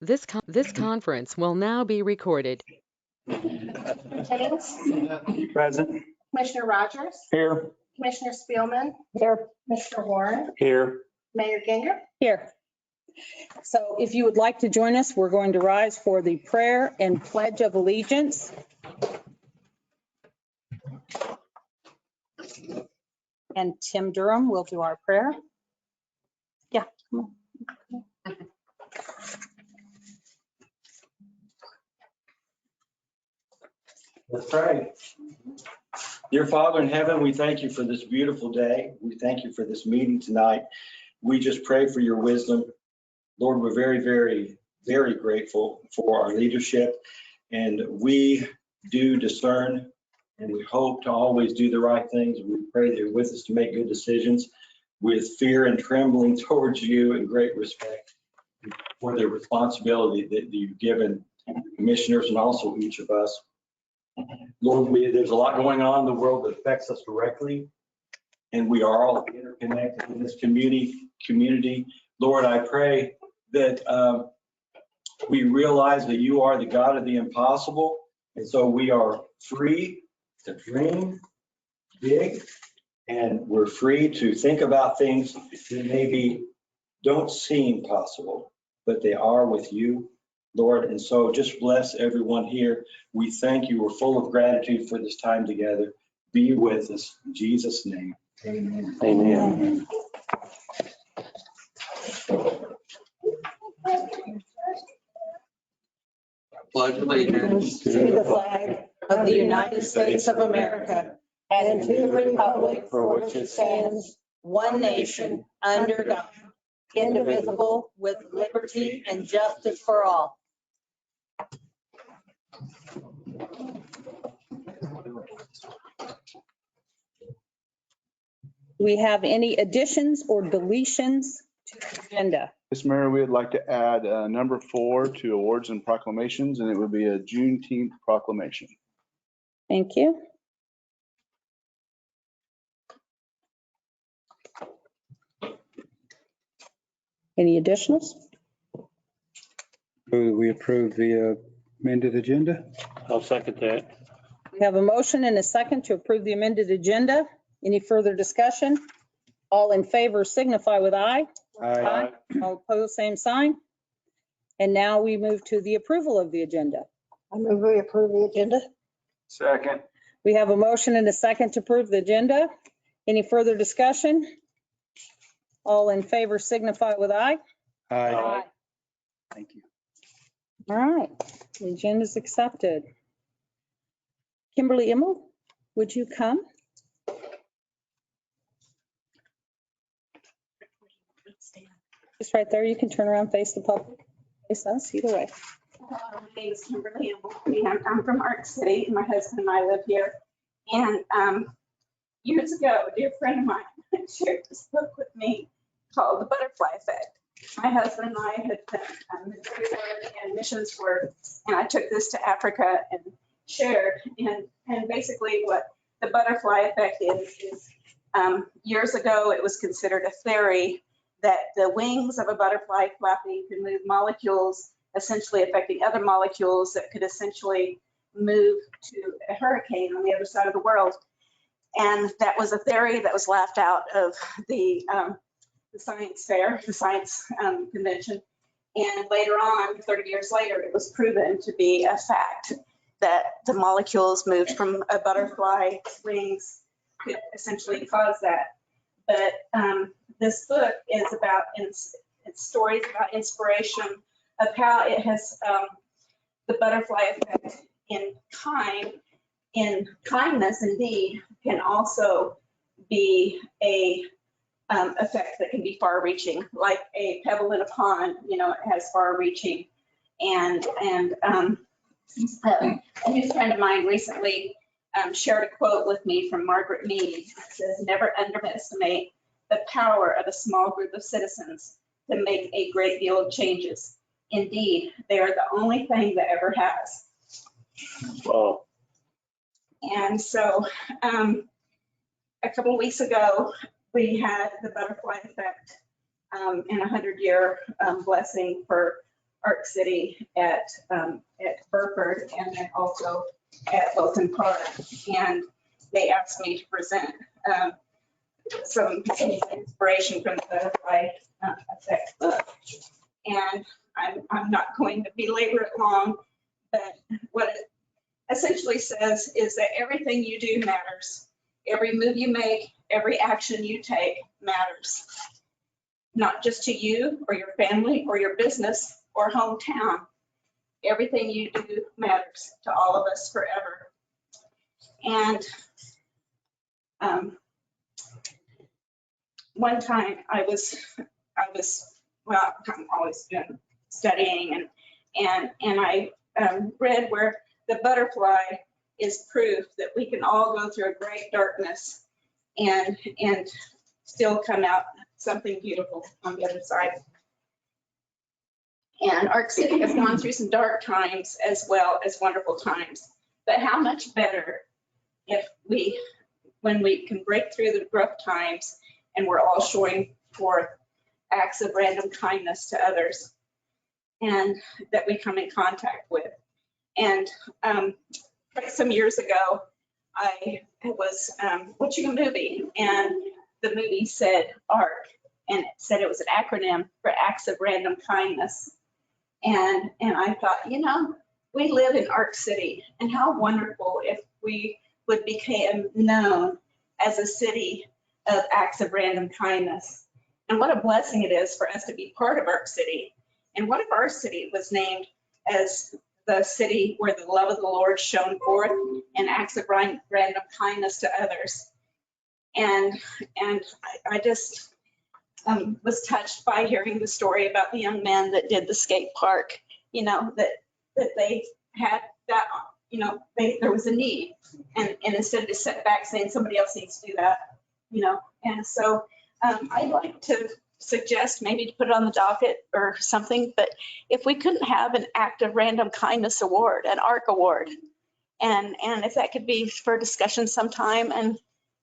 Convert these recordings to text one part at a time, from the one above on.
This conference will now be recorded. Jennings, Present. Commissioner Rogers, Here. Commissioner Spielman, Here. Commissioner Warren, Here. Mayor Ginger. Here. So if you would like to join us, we're going to rise for the prayer and pledge of allegiance. And Tim Durham will do our prayer. Yeah, come on. Let's pray. Dear Father in heaven, we thank you for this beautiful day. We thank you for this meeting tonight. We just pray for your wisdom. Lord, we're very, very, very grateful for our leadership, and we do discern, and we hope to always do the right things. We pray that you're with us to make good decisions with fear and trembling towards you and great respect for the responsibility that you've given commissioners and also each of us. Lord, there's a lot going on in the world that affects us directly, and we are all interconnected in this community. Lord, I pray that we realize that you are the God of the impossible, and so we are free to dream big, and we're free to think about things that maybe don't seem possible, but they are with you, Lord. And so just bless everyone here. We thank you. We're full of gratitude for this time together. Be with us. In Jesus' name. Amen. Amen. Pledge allegiance To the flag of the United States of America and to the republic for which it stands, one nation, under God, indivisible, with liberty and justice for all. Do we have any additions or deletions to the agenda? Yes, Mayor, we would like to add number 4 to awards and proclamations, and it would be a Juneteenth proclamation. Thank you. Any additionals? We approve the amended agenda. I'll second that. We have a motion and a second to approve the amended agenda. Any further discussion? All in favor signify with aye. Aye. All opposed, same sign. And now we move to the approval of the agenda. I move we approve the agenda. Second. We have a motion and a second to approve the agenda. Any further discussion? All in favor signify with aye. Aye. Thank you. All right, the agenda is accepted. Kimberly Immel, would you come? Just right there, you can turn around, face the public, face us, either way. My name is Kimberly Immel. I'm from Arc City, and my husband and I live here. And years ago, a dear friend of mine shared this book with me called The Butterfly Effect. My husband and I had done military work and missions work, and I took this to Africa and shared. And basically what the butterfly effect is years ago, it was considered a theory that the wings of a butterfly flapping can move molecules, essentially affecting other molecules that could essentially move to a hurricane on the other side of the world. And that was a theory that was laughed out of the science fair, the science convention. And later on, 30 years later, it was proven to be a fact that the molecules moved from a butterfly wings could essentially cause that. But this book is about, it's stories about inspiration of how it has, the butterfly effect in kindness indeed can also be a effect that can be far reaching, like a pebble in a pond, you know, it has far reaching. And a new friend of mine recently shared a quote with me from Margaret Mead. It says, "Never underestimate the power of a small group of citizens to make a great deal of changes. Indeed, they are the only thing that ever has." Wow. And so a couple of weeks ago, we had the butterfly effect in a 100-year blessing for Arc City at Burford and then also at Wilton Park. And they asked me to present some inspiration from the Butterfly Effect book. And I'm not going to belabor it long, but what it essentially says is that everything you do matters. Every move you make, every action you take matters. Not just to you or your family or your business or hometown. Everything you do matters to all of us forever. And one time I was, well, I'm always been studying and I read where the butterfly is proof that we can all go through a great darkness and still come out something beautiful on the other side. And Arc City has gone through some dark times as well as wonderful times. But how much better if when we can break through the rough times and we're all showing forth acts of random kindness to others and that we come in contact with. And quite some years ago, I was watching a movie and the movie said ARC, and it said it was an acronym for Acts of Random Kindness. And I thought, you know, we live in Arc City, and how wonderful if we would become known as a city of acts of random kindness. And what a blessing it is for us to be part of Arc City. And what if our city was named as the city where the love of the Lord shone forth and acts of random kindness to others? And I just was touched by hearing the story about the young men that did the skate park, you know, that they had that, you know, there was a need. And instead of just sit back saying somebody else needs to do that, you know. And so I'd like to suggest maybe to put it on the docket or something, but if we couldn't have an act of random kindness award, an ARC award, and if that could be for discussion sometime, and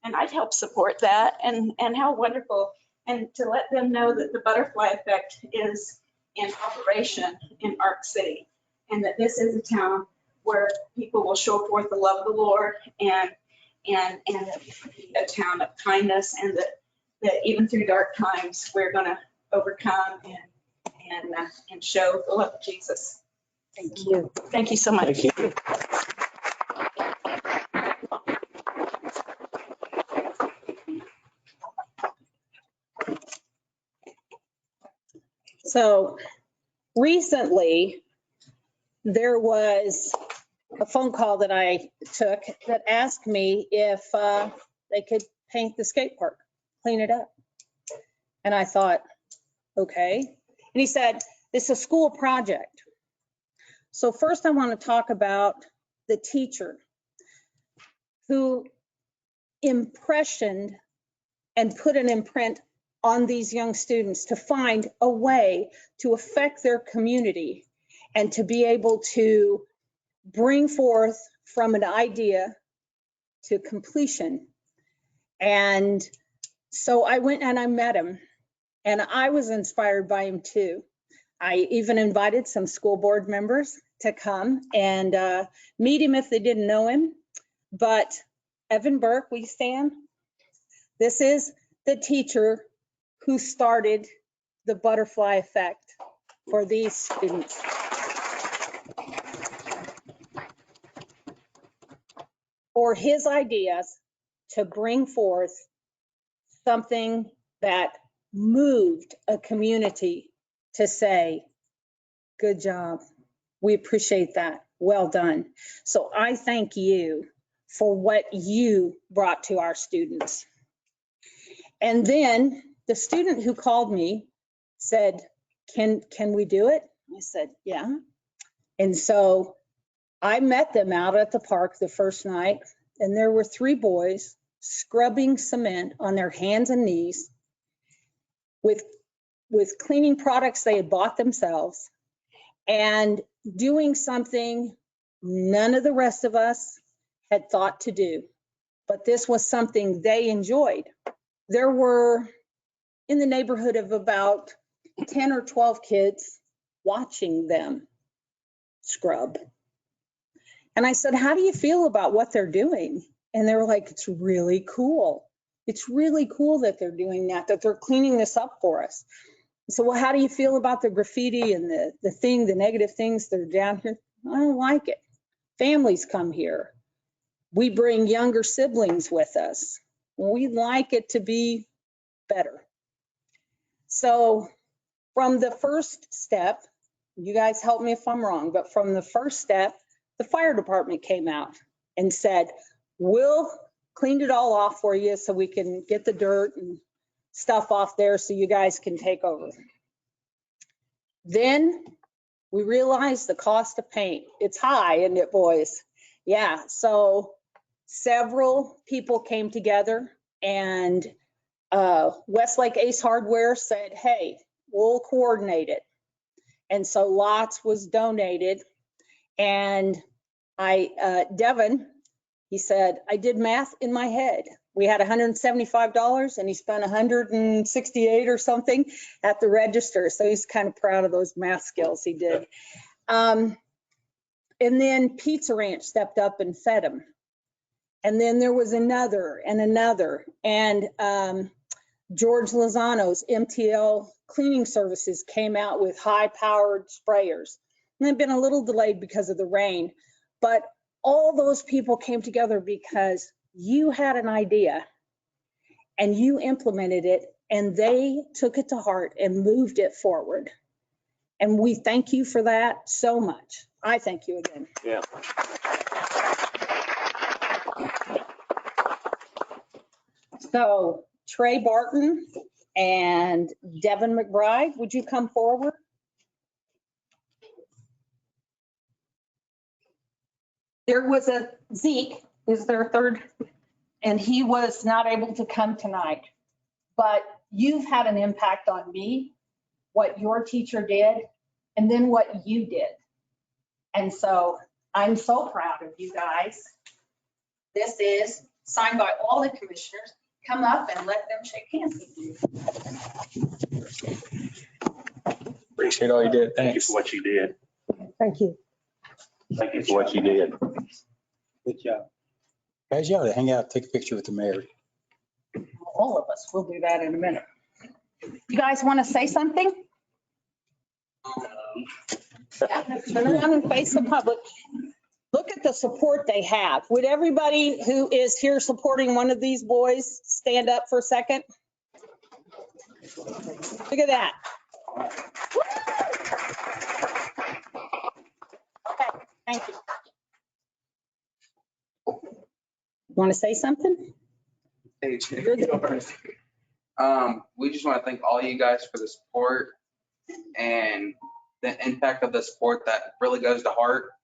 I'd help support that, and how wonderful, and to let them know that the Butterfly Effect is in operation in Arc City, and that this is a town where people will show forth the love of the Lord and a town of kindness, and that even through dark times, we're going to overcome and show the love of Jesus. Thank you. Thank you so much. Thank you. So recently, there was a phone call that I took that asked me if they could paint the skate park, clean it up. And I thought, okay. And he said, it's a school project. So first I want to talk about the teacher who impressioned and put an imprint on these young students to find a way to affect their community and to be able to bring forth from an idea to completion. And so I went and I met him, and I was inspired by him too. I even invited some school board members to come and meet him if they didn't know him. But Evan Burke, will you stand? This is the teacher who started the Butterfly Effect for these students. For his ideas to bring forth something that moved a community to say, good job. We appreciate that. Well done. So I thank you for what you brought to our students. And then the student who called me said, can we do it? I said, yeah. And so I met them out at the park the first night, and there were 3 boys scrubbing cement on their hands and knees with cleaning products they had bought themselves and doing something none of the rest of us had thought to do. But this was something they enjoyed. There were in the neighborhood of about 10 or 12 kids watching them scrub. And I said, how do you feel about what they're doing? And they were like, it's really cool. It's really cool that they're doing that they're cleaning this up for us. So, well, how do you feel about the graffiti and the negative things that are down here? I don't like it. Families come here. We bring younger siblings with us. We like it to be better. So from the first step, you guys help me if I'm wrong, but from the first step, the fire department came out and said, we'll clean it all off for you so we can get the dirt and stuff off there so you guys can take over. Then we realized the cost of paint. It's high, isn't it, boys? Yeah, so several people came together and Westlake Ace Hardware said, hey, we'll coordinate it. And so lots was donated. And Devin, he said, I did math in my head. We had $175 and he spent $168 or something at the register. So he's kind of proud of those math skills he did. And then Pizza Ranch stepped up and fed him. And then there was another and another. And George Lozano's MTL Cleaning Services came out with high-powered sprayers. And they've been a little delayed because of the rain. But all those people came together because you had an idea and you implemented it and they took it to heart and moved it forward. And we thank you for that so much. I thank you again. Yeah. So Trey Barton and Devin McBride, would you come forward? There was a Zeke, is their third, and he was not able to come tonight. But you've had an impact on me, what your teacher did, and then what you did. And so I'm so proud of you guys. This is signed by all the commissioners. Come up and let them shake hands with you. Appreciate all you did. Thank you for what you did. Thank you. Thank you for what you did. Good job. Guys, you ought to hang out, take a picture with the mayor. All of us, we'll do that in a minute. You guys want to say something? Yeah, turn around and face the public. Look at the support they have. Would everybody who is here supporting one of these boys stand up for a second? Look at that. Okay, thank you. Want to say something? Hey, we just want to thank all you guys for the support and the impact of the support that really goes to heart.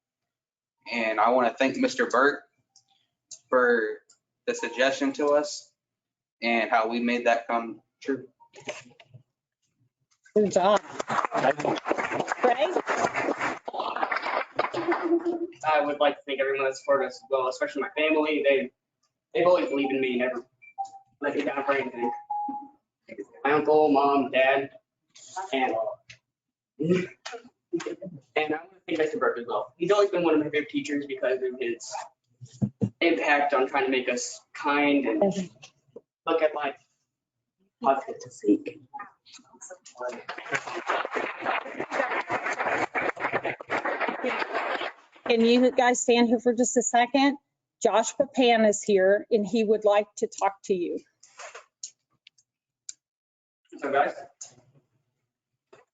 And I want to thank Mr. Burt for the suggestion to us and how we made that come true. Good job. Ray? I would like to thank everyone that supported us as well, especially my family. They've always believed in me, never let me down for anything. My uncle, mom, dad, and I want to thank Mr. Burke as well. He's always been one of my favorite teachers because of his impact on trying to make us kind and look at life positive to seek. Can you guys stand here for just a second? Josh Papan is here and he would like to talk to you. So guys,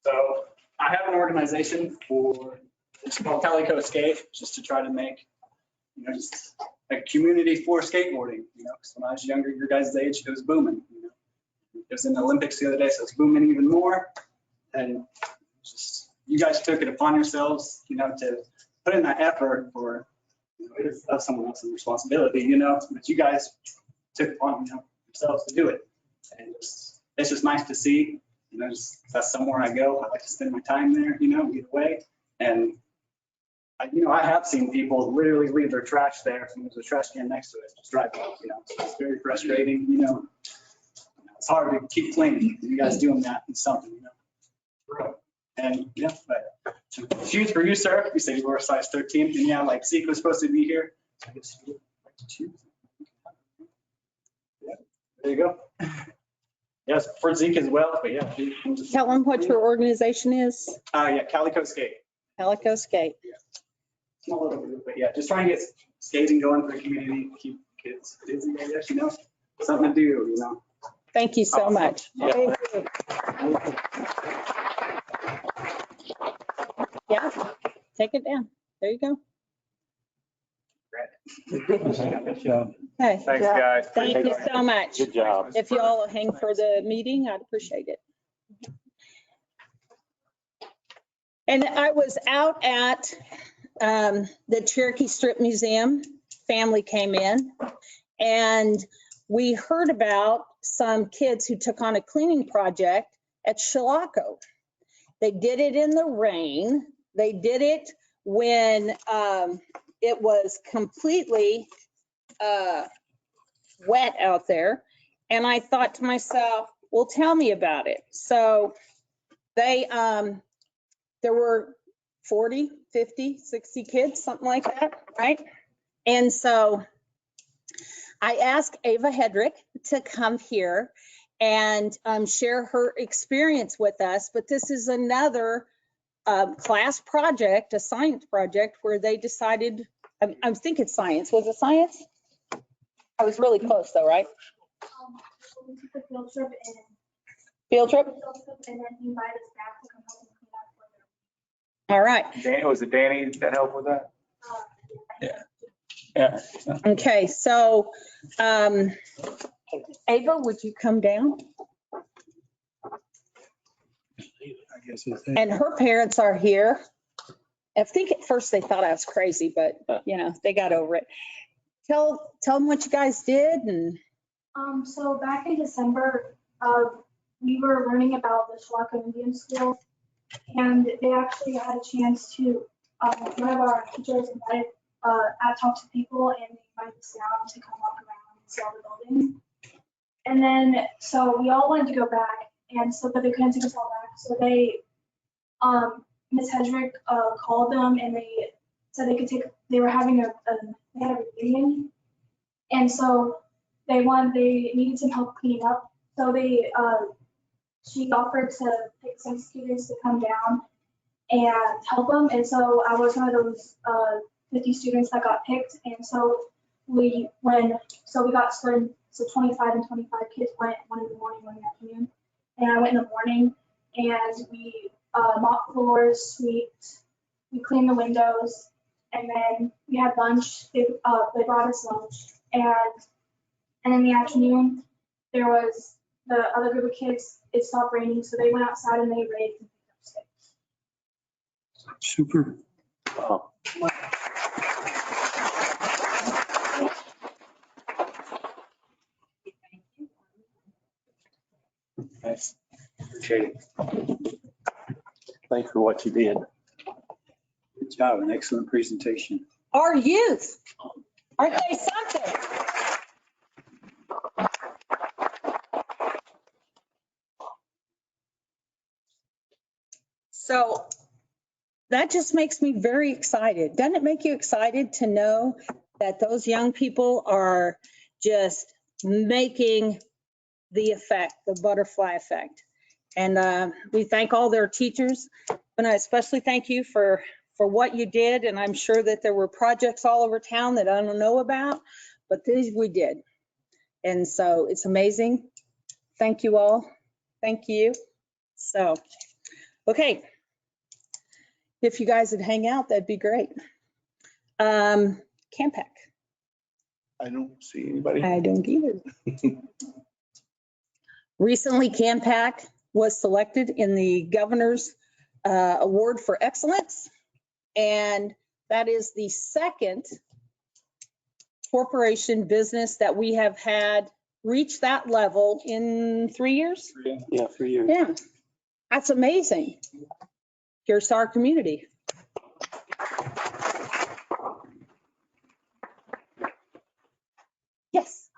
so I have an organization it's called Calico Skate, just to try to make, just a community for skateboarding, because when I was younger, your guys' age, it was booming, It was in the Olympics the other day, so it's booming even more. And just, you guys took it upon yourselves, to put in that effort for, that's someone else's responsibility, but you guys took it upon yourselves to do it. And it's just nice to see, that's somewhere I go. I like to spend my time there, get away. And I have seen people literally leave their trash there, and there's a trash can next to it, just drive off, It's very frustrating, It's hard to keep clean. You guys doing that and something, And yeah, but shoes for you, sir. You said you were a size 13, and yeah, like Zeke was supposed to be here. So I guess you would like to choose. Yeah, there you go. Yes, for Zeke as well, but yeah. Tell them what your organization is. Yeah, Calico Skate. Calico Skate. Small little group, but yeah, just trying to get skating going for the community, keep kids busy, I guess, you know, something to do, you know. Thank you so much. Yeah. Thank you. Yeah, take it down. There you go. Good job. Okay, Thanks, guys. thank you so much. Good job. If you all hang for the meeting, I'd appreciate it. And I was out at the Cherokee Strip Museum. Family came in and we heard about some kids who took on a cleaning project at Chilocco. They did it in the rain. They did it when it was completely wet out there. And I thought to myself, well, tell me about it. So they, there were 40, 50, 60 kids, something like that, right? And so I asked Ava Hedrick to come here and share her experience with us. But this is another class project, a science project, where they decided, I think it's science. Was it science? I was really close though, right? We took a field trip and Field trip? and then he invited us back to come help him clean up for All right. Was it Danny that helped with that? them. Yeah. Okay, so Ava, would you come down? I guess it's. And her parents are here. I think at first they thought I was crazy, but you know, they got over it. Tell them what you guys did and. So back in December, we were learning about the Chilocco Indian School, and they actually had a chance to, one of our teachers invited, talk to people, and they invited us down to come walk around and see all the buildings. And then, so we all wanted to go back, and so, but they couldn't take us all back, so they, Ms. Hedrick, called them, and they said they could take, they were having they had a reunion, and so they needed some help cleaning up, so she offered to pick some students to come down and help them, and so I was one of those 50 students that got picked, and so we got split, so 25 and 25 kids went, one in the morning, one in the afternoon, and I went in the morning, and we mopped floors, swept, we cleaned the windows, and then we had lunch. They brought us lunch, and in the afternoon, there was the other group of kids, it stopped raining, so they went outside and they raked and picked up sticks. Super. Wow. Nice. Appreciate it. Thanks for what you did. Good job. An excellent presentation. Our youth, aren't they something? So that just makes me very excited. Doesn't it make you excited to know that those young people are just making the effect, the butterfly effect? And we thank all their teachers, and I especially thank you for what you did. And I'm sure that there were projects all over town that I don't know about, but these we did. And so it's amazing. Thank you all. Thank you. So, okay. If you guys would hang out, that'd be great. Campac. I don't see anybody. I don't either. Recently, Campac was selected in the Governor's Award for Excellence. And that is the second corporation business that we have had reach that level in 3 years. Yeah, for you. Yeah, that's amazing. Here's to our community. Yes.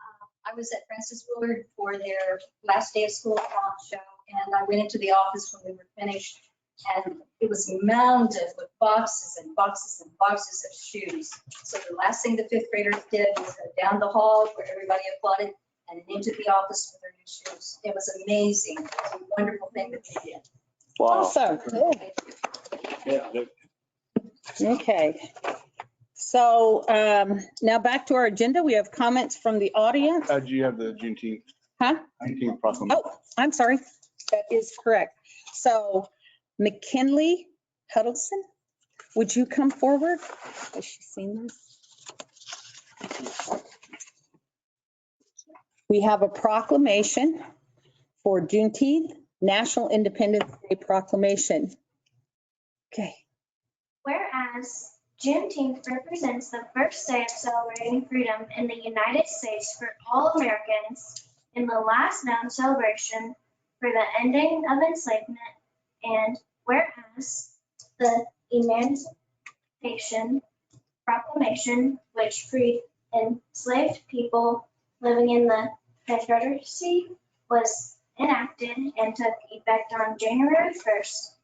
I was at Francis Willard for their last day of school talk show, and I went into the office when we were finished. And it was mounded with boxes and boxes and boxes of shoes. So the last thing the fifth graders did was go down the hall where everybody applauded and into the office with their new shoes. It was amazing. It was a wonderful thing that they did. Wow. Awesome. Yeah. Okay. So now back to our agenda. We have comments from the audience. Do you have the Juneteenth? Huh? Juneteenth proclamation. Oh, I'm sorry. That is correct. So McKinley Huddleston, would you come forward? Has she seen this? We have a proclamation for Juneteenth, National Independence Day Proclamation. Okay. Whereas Juneteenth represents the first day of celebrating freedom in the United States for all Americans and the last known celebration for the ending of enslavement, and whereas the Emancipation Proclamation, which freed enslaved people living in the Confederacy, was enacted and took effect on January 1st,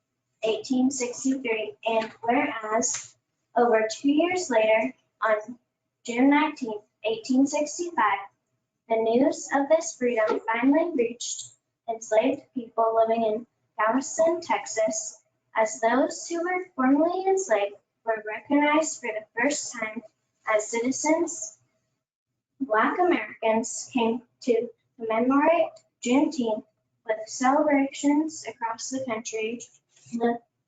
1863, and whereas over 2 years later, on June 19th, 1865, the news of this freedom finally reached enslaved people living in Galveston, Texas, as those who were formerly enslaved were recognized for the first time as citizens. Black Americans came to commemorate Juneteenth with celebrations across the country,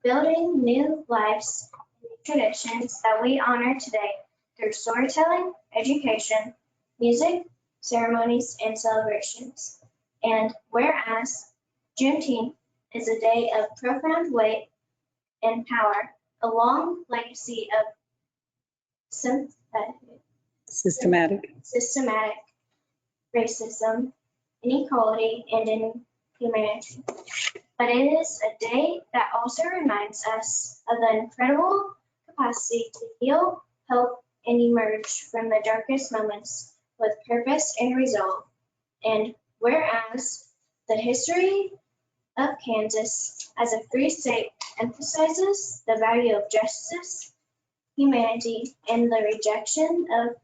building new lives and traditions that we honor today through storytelling, education, music, ceremonies, and celebrations. And whereas Juneteenth is a day of profound weight and power, a long legacy of systematic racism, inequality, and inhumanity. But it is a day that also reminds us of the incredible capacity to heal, hope, and emerge from the darkest moments with purpose and resolve. And whereas the history of Kansas as a free state emphasizes the value of justice, humanity, and the rejection of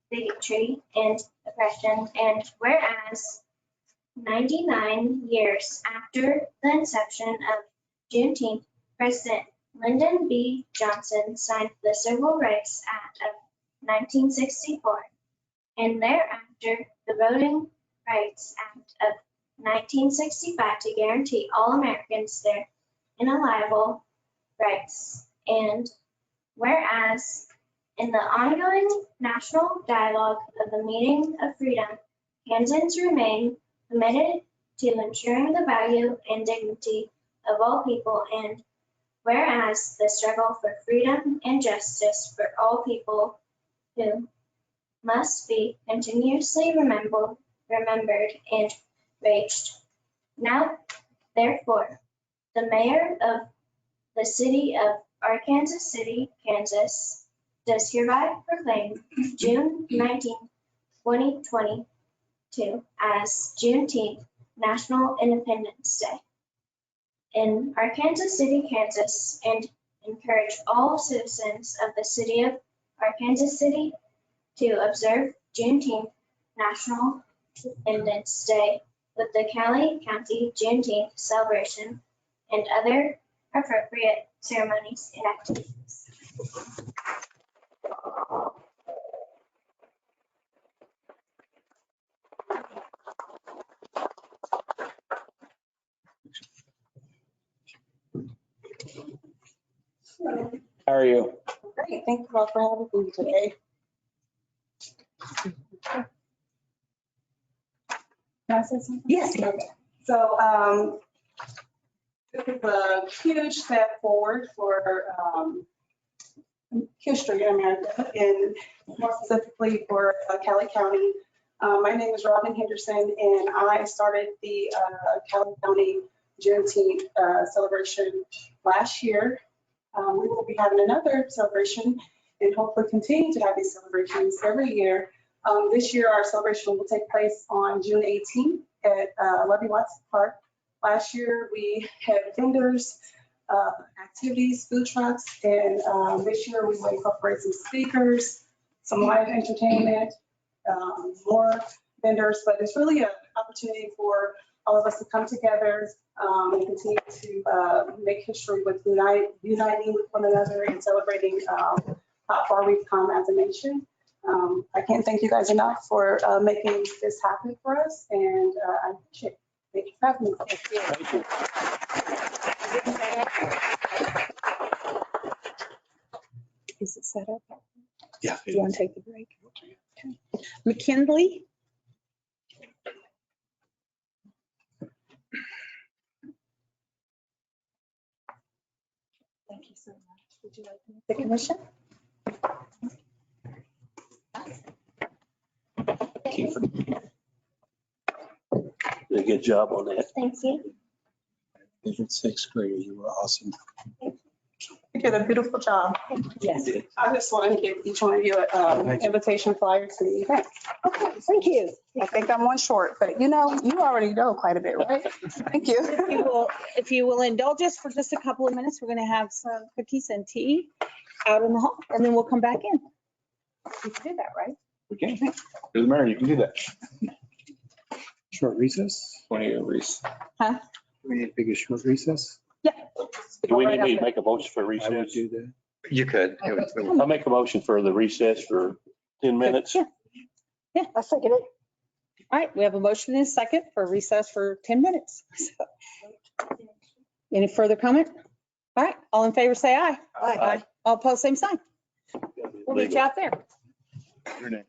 bigotry and oppression, and whereas 99 years after the inception of Juneteenth, President Lyndon B. Johnson signed the Civil Rights Act of 1964, and thereafter the Voting Rights Act of 1965 to guarantee all Americans their inalienable rights. And whereas in the ongoing national dialogue of the meaning of freedom, Kansans remain committed to ensuring the value and dignity of all people, and whereas the struggle for freedom and justice for all people who must be continuously remembered and waged. Now, therefore, the mayor of the city of Arkansas City, Kansas, does hereby proclaim June 19, 2022 as Juneteenth, National Independence Day in Arkansas City, Kansas, and encourage all citizens of the city of Arkansas City to observe Juneteenth, National Independence Day with the Cali County Juneteenth celebration and other appropriate ceremonies and activities. How are you? Great, thank you all for having me today. Can I say something? Yes. Okay. So this is a huge step forward for history in America, and more specifically for Cali County. My name is Robin Henderson, and I started the Cali County Juneteenth celebration last year. We will be having another celebration and hopefully continue to have these celebrations every year. This year, our celebration will take place on June 18th at Lovey Watson Park Last year, we had vendors, activities, food trucks, and this year we will incorporate some speakers, some live entertainment, more vendors, but it's really an opportunity for all of us to come together and continue to make history with uniting with one another and celebrating how far we've come as a nation. I can't thank you guys enough for making this happen for us, and I appreciate it. Thank you for having me. Thank you. Is it set up? Yeah. Do you want to take the break? Okay. McKinley? Thank you so much. Would you like to make the commission? Did a good job on that. Thank you. Favorite sixth grader, you were awesome. You did a beautiful job. Yes. I just want to give each one of you an invitation flyer to the event. Okay, thank you. I think I'm one short, but you already know quite a bit, right? Thank you. If you will indulge us for just a couple of minutes, we're going to have some cookies and tea out in the hall, and then we'll come back in. You can do that, right? We can. You're the mayor, you can do that. Short recess? 20 recess. Huh? We need to take a short recess? Do we need to make a motion for I would recess? do that. You could. I'll make a motion for the recess for 10 minutes. Yeah, I second it. All right, we have a motion and a second for recess for 10 minutes. Any further comment? All right, all in favor, say aye. Aye. All opposed, same sign. We'll meet you out there. Your name.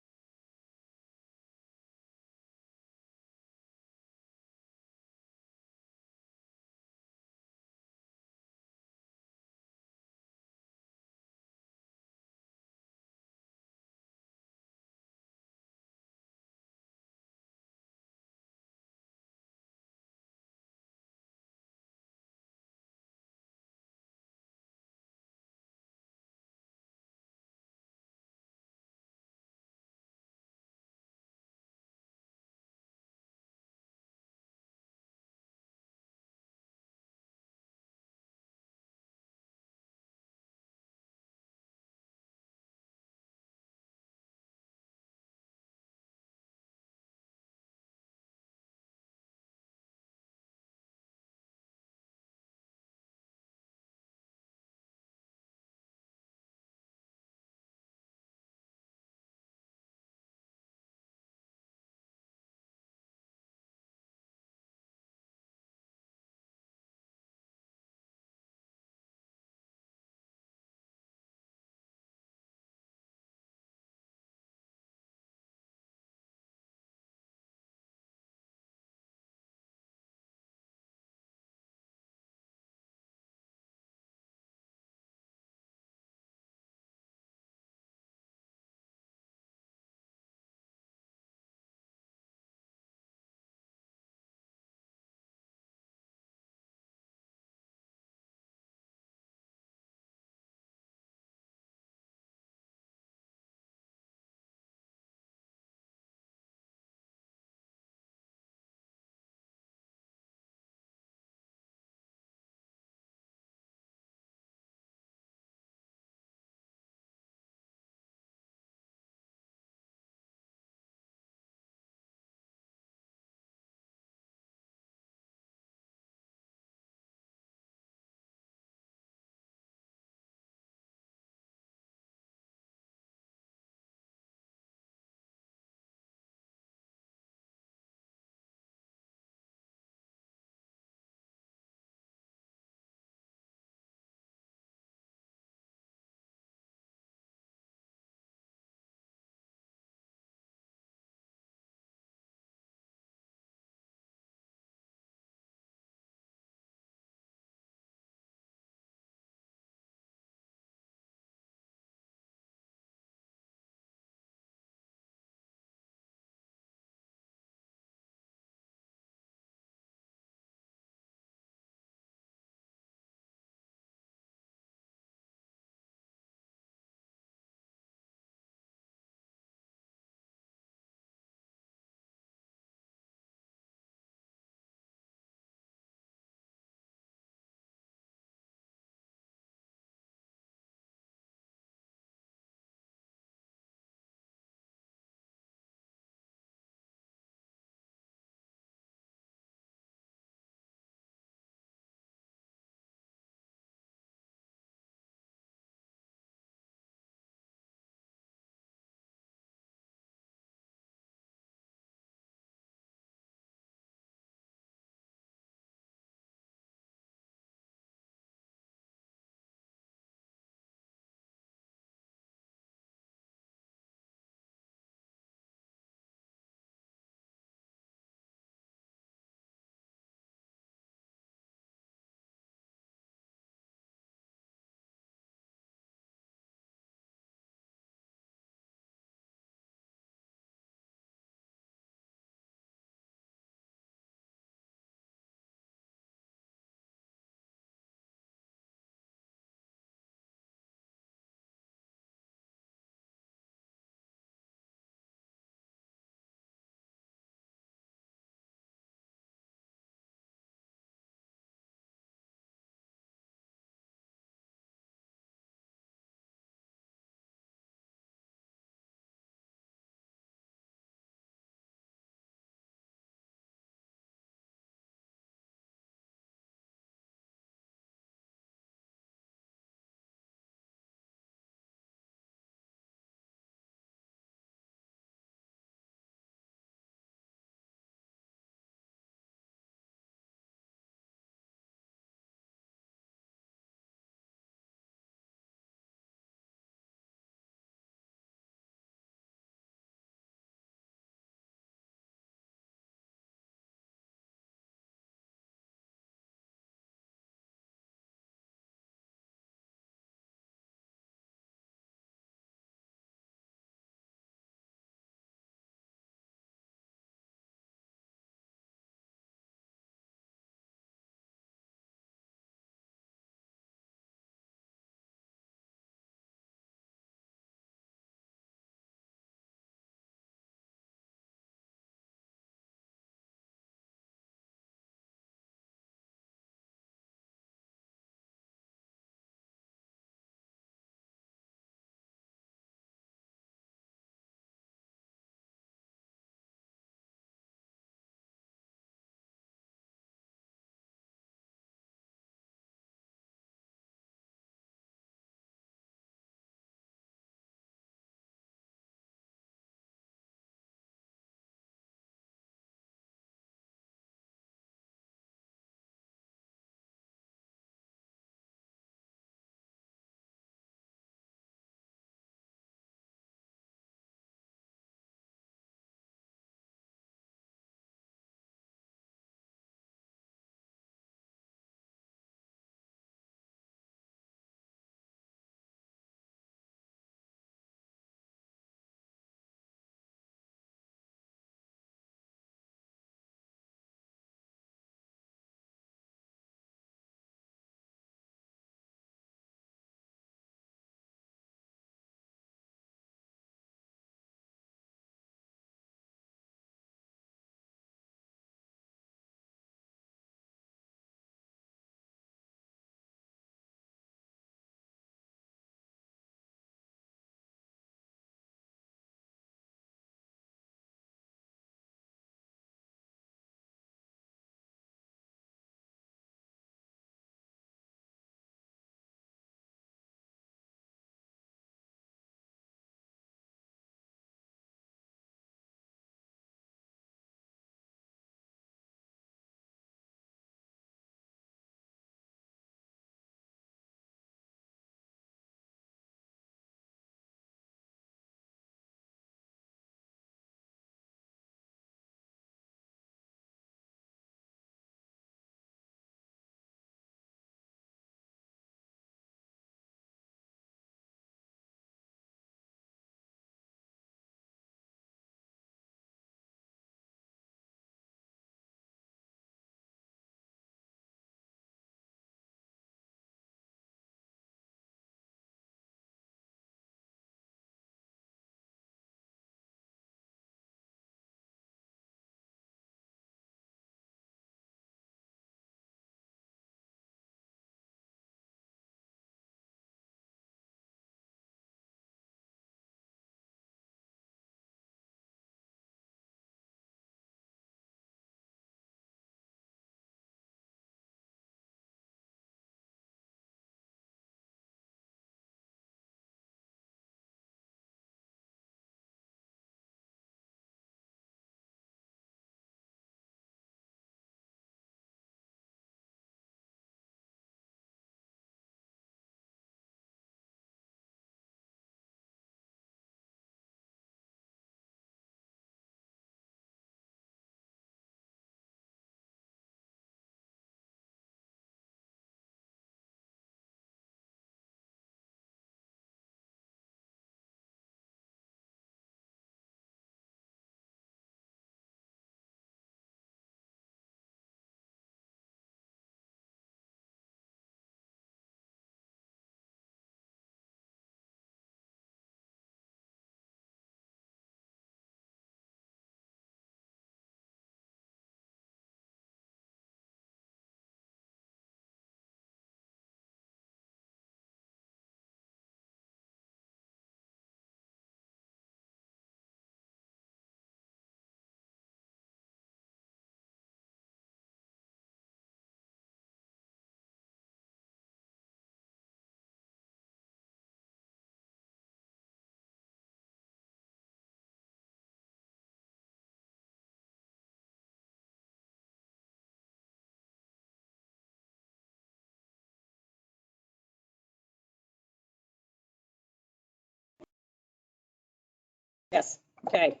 Yes, okay.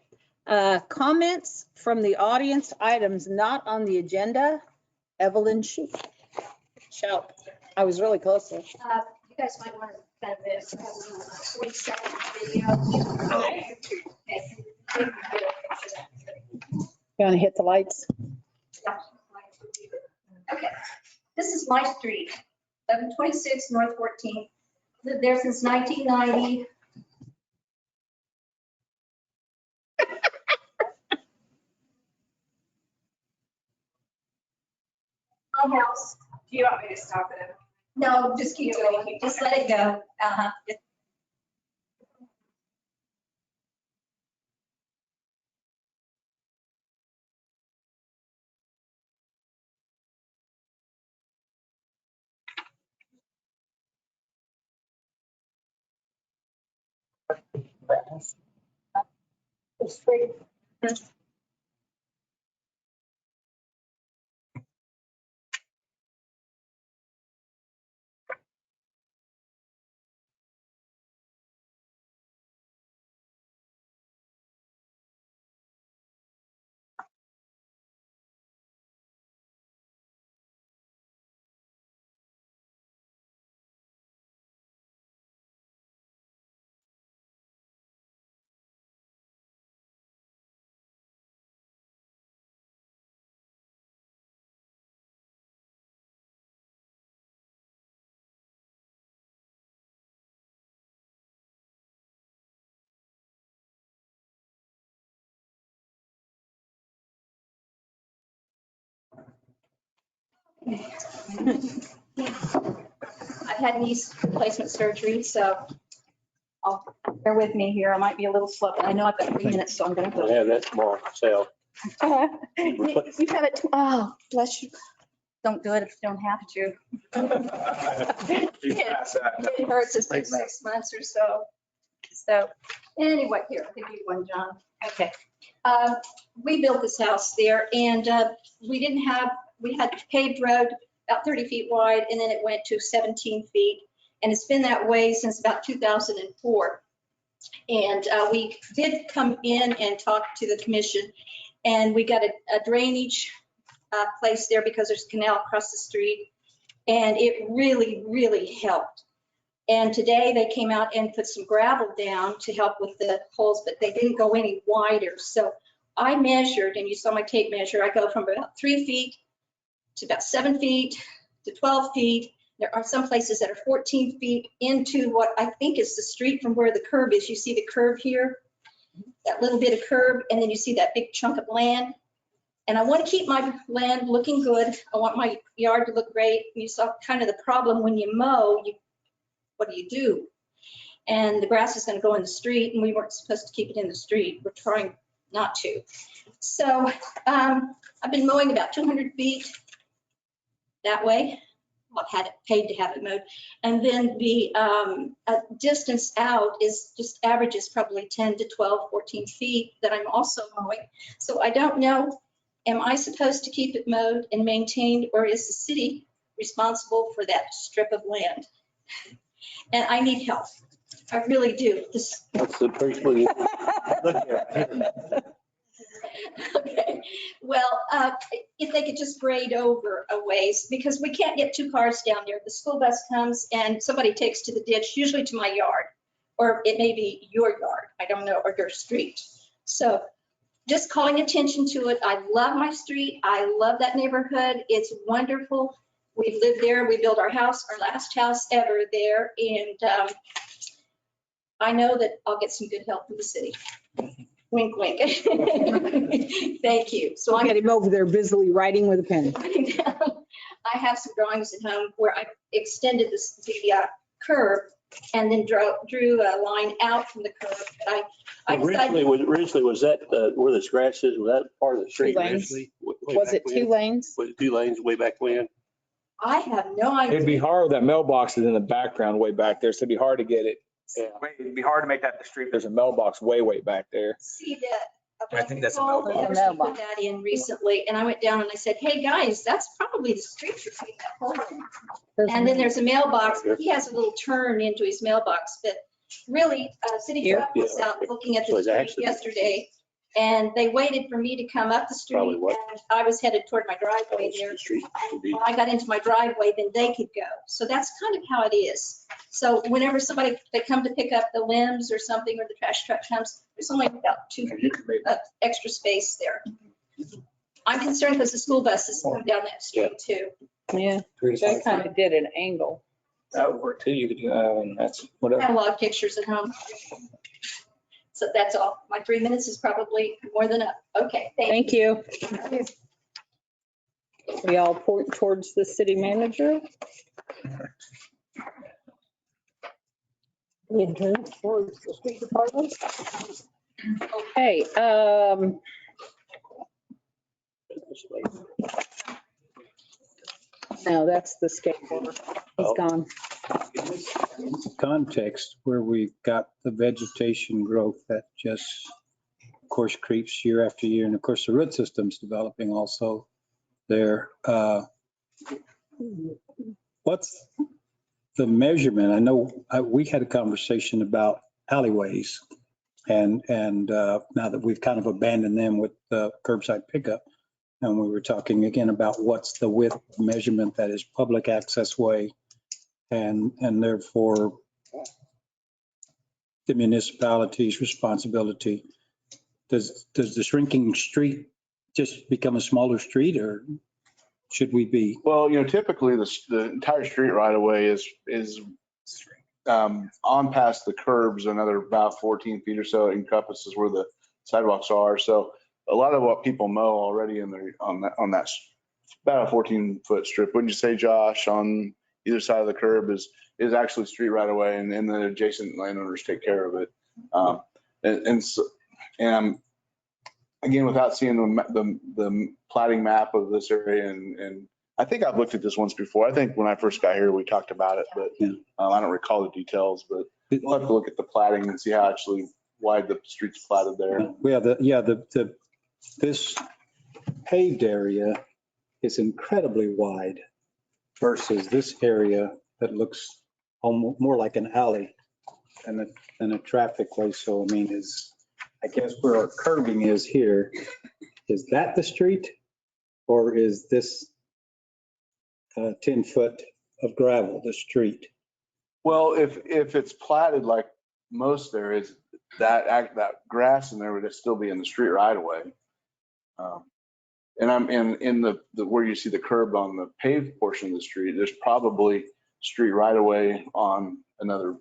Comments from the audience, items not on the agenda. Evelyn Shue. Shout. I was really close there. You guys might want to kind of have a 40-second video. Okay. You want to hit the lights? Okay, this is my street, 1126 North 14th. Lived there since 1990. My house. Do you want me to stop it? No, just keep going. Just let it go. Uh-huh. I've had knee replacement surgery, so bear with me here. I might be a little slow, but I know I've got 3 minutes, so I'm going to go. I have that tomorrow myself. You have it, oh, bless you. Don't do it if you don't have to. It hurts. It's been 6 months or so. So anyway, here, I'll give you one, John. Okay. We built this house there and we had paved road about 30 feet wide and then it went to 17 feet. And it's been that way since about 2004. And we did come in and talk to the commission and we got a drainage place there because there's a canal across the street. And it really, really helped. And today they came out and put some gravel down to help with the holes, but they didn't go any wider. So I measured, and you saw my tape measure, I go from about 3 feet to about 7 feet to 12 feet. There are some places that are 14 feet into what I think is the street from where the curb is. You see the curb here, that little bit of curb, and then you see that big chunk of land. And I want to keep my land looking good. I want my yard to look great. You saw kind of the problem when you mow, what do? And the grass is going to go in the street and we weren't supposed to keep it in the street. We're trying not to. So I've been mowing about 200 feet that way. Well, I've had it paid to have it mowed. And then the distance out is just averages probably 10 to 12, 14 feet that I'm also mowing. So I don't know, am I supposed to keep it mowed and maintained or is the city responsible for that strip of land? And I need help. I really do. That's the first one you look at. Okay. Well, if they could just grade over a ways, because we can't get 2 cars down there. The school bus comes and somebody takes to the ditch, usually to my yard, or it may be your yard. I don't know, or your street. So just calling attention to it. I love my street. I love that neighborhood. It's wonderful. We lived there. We built our house, our last house ever there. And I know that I'll get some good help from the city. Wink, wink. Thank you. So I'm Get him over there busily writing with a pen. putting down, I have some drawings at home where I extended the curve and then drew a line out from the curve. I decided, Originally, was that where the scratch is? Was that part of the street 2 lanes. originally? Was it 2 lanes? Was it 2 lanes way back when? I have no idea. It'd be hard, that mailbox is in the background way back there, so it'd be hard to get it. Yeah. It'd be hard to make that the street. There's a mailbox way back there. See that. I think that's a Paul mailbox. Anderson put that in recently, and I went down and I said, hey, guys, that's probably the street you're putting that hole in. And then there's a mailbox. He has a little turn into his mailbox, but really, city Here? truck was out looking at So the it's street actually- yesterday, and they waited for me to come up the street, Probably what? and I was headed toward my driveway there. The street would be- When I got into my driveway, then they could go. So that's kind of how it is. So whenever they come to pick up the limbs or something, or the trash truck comes, there's only about 2 feet of extra space there. I'm concerned because the school buses come down that street too. Yeah, they kind of did an angle. That would work too. You could, that's I whatever. have a lot of pictures at home. So that's all. My 3 minutes is probably more than up. Okay, thank you. Thank you. We all point towards the city manager. We turn towards the street department. Okay, no, that's the skateboarder. He's gone. In this context where we've got the vegetation growth that just, of course, creeps year after year. And of course, the root system's developing also there. What's the measurement? I know we had a conversation about alleyways and now that we've kind of abandoned them with curbside pickup. And we were talking again about what's the width measurement that is public access way and therefore the municipality's responsibility. Does the shrinking street just become a smaller street or should we be? Well, typically the entire street right away is on past the curbs, another about 14 feet or so encompasses where the sidewalks are. So a lot of what people mow already on that about a 14-foot strip. Wouldn't you say, Josh, on either side of the curb is actually street right away, and the adjacent landowners take care of it. And again, without seeing the plating map of this area, and I think I've looked at this once before. I think when I first got here, we talked about it, but I don't recall the details. But we'll have to look at the plating and see how actually wide the street's platted there. This paved area is incredibly wide versus this area that looks almost more like an alley than a traffic way. So, I mean, I guess where our curbing is here, is that the street? Or is this 10 foot of gravel, the street? Well, if it's platted like most there is, that grass in there would still be in the street right away. And I'm in the where you see the curb on the paved portion of the street, there's probably street right away on another.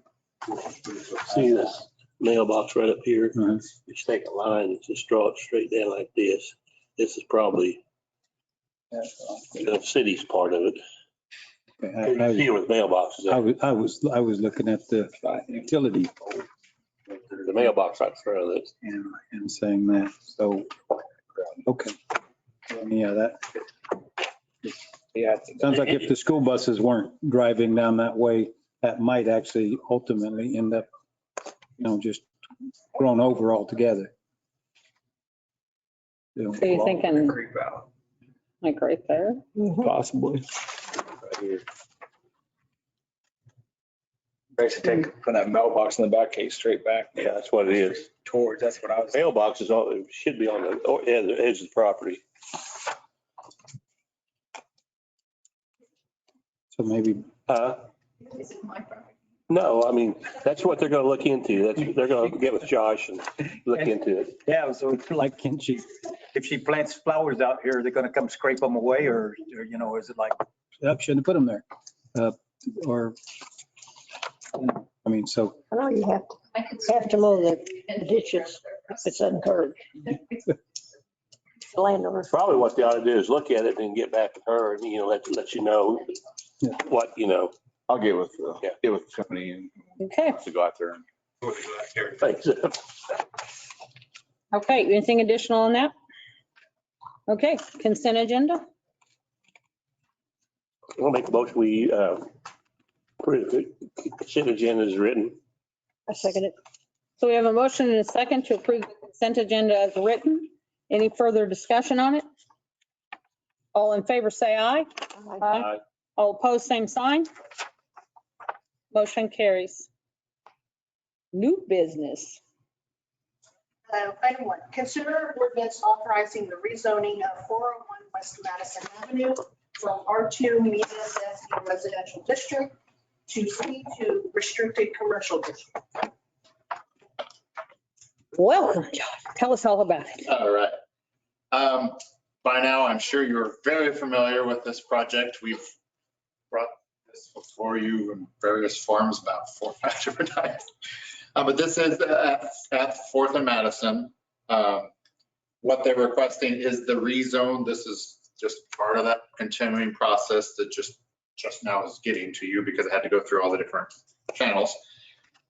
See this mailbox right up here? Mhm. Just take a line and just draw it straight down like this. This is probably the city's part of it. You see where the mailbox is at. I was looking at the utility pole The mailbox right in front of it. and saying that. So, okay. Yeah, sounds like if the school buses weren't driving down that way, that might actually ultimately end up, just grown over altogether. So you're thinking like right there? Possibly. Right here. Basically from that mailbox in the back case straight back. Yeah, that's what it is. Towards, that's what I was. Mailbox is all, it should be on the edge of the property. So maybe, Is it my property? No, I mean, that's what they're gonna look into. They're gonna get with Josh and look into it. yeah, so like, if she plants flowers out here, they're gonna come scrape them away or is it like, yep, shouldn't have put them there? Or, I mean, so. I know you have to mow the ditches if it's uncurved. Landowners. Probably what they ought to do is look at it and get back with her and, let you know what, I'll get with the company and Okay, to go out there. Thanks. okay, anything additional on that? Okay, consent agenda? I'll make a motion. We approve the consent agenda is written. I second it. So we have a motion and a second to approve the consent agenda as written. Any further discussion on it? All in favor, say aye. Aye. All opposed, same sign. Motion carries. New business. Item 1, consider ordinance authorizing the rezoning of 401 West Madison Avenue from R2 medium density residential district to C2 restricted commercial district. Welcome, John. Tell us all about it. All right. By now, I'm sure you're very familiar with this project. We've brought this before you in various forms about 4 or 5 different times. But this is at 4th and Madison. What they're requesting is the rezone. This is just part of that continuing process that just now is getting to you because it had to go through all the different channels.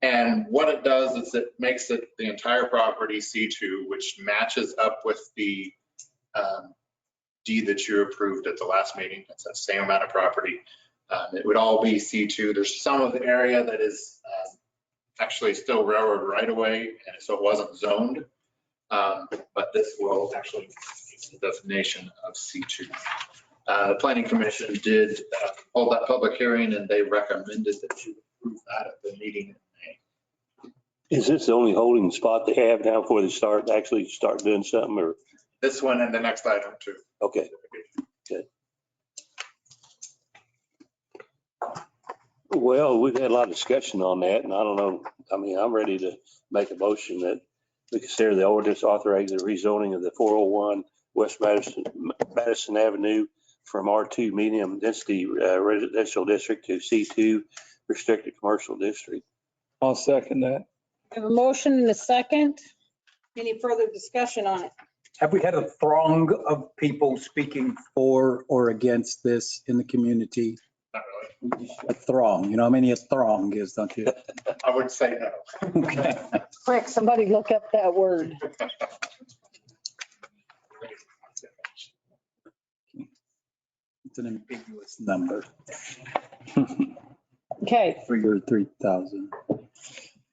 And what it does is it makes it the entire property C2, which matches up with the deed that you approved at the last meeting. It's that same amount of property. It would all be C2. There's some of the area that is actually still railroad right away, and so it wasn't zoned. But this will actually use the designation of C2. The Planning Commission did hold that public hearing, and they recommended that you approve that at the meeting in May. Is this the only holding spot they have now before they actually start doing something, or? This one and the next item too. Okay. Good. Well, we've had a lot of discussion on that, and I don't know, I mean, I'm ready to make a motion that we consider the ordinance authorizing the rezoning of the 401 West Madison Avenue from R2 medium density residential district to C2 restricted commercial district. I'll second that. We have a motion and a second. Any further discussion on it? Have we had a throng of people speaking for or against this in the community? Not really. A throng, you know how many a throng is, don't you? I would say no. Okay. Quick, somebody look up that word. It's an ambiguous number. Okay, 3 or 3,000.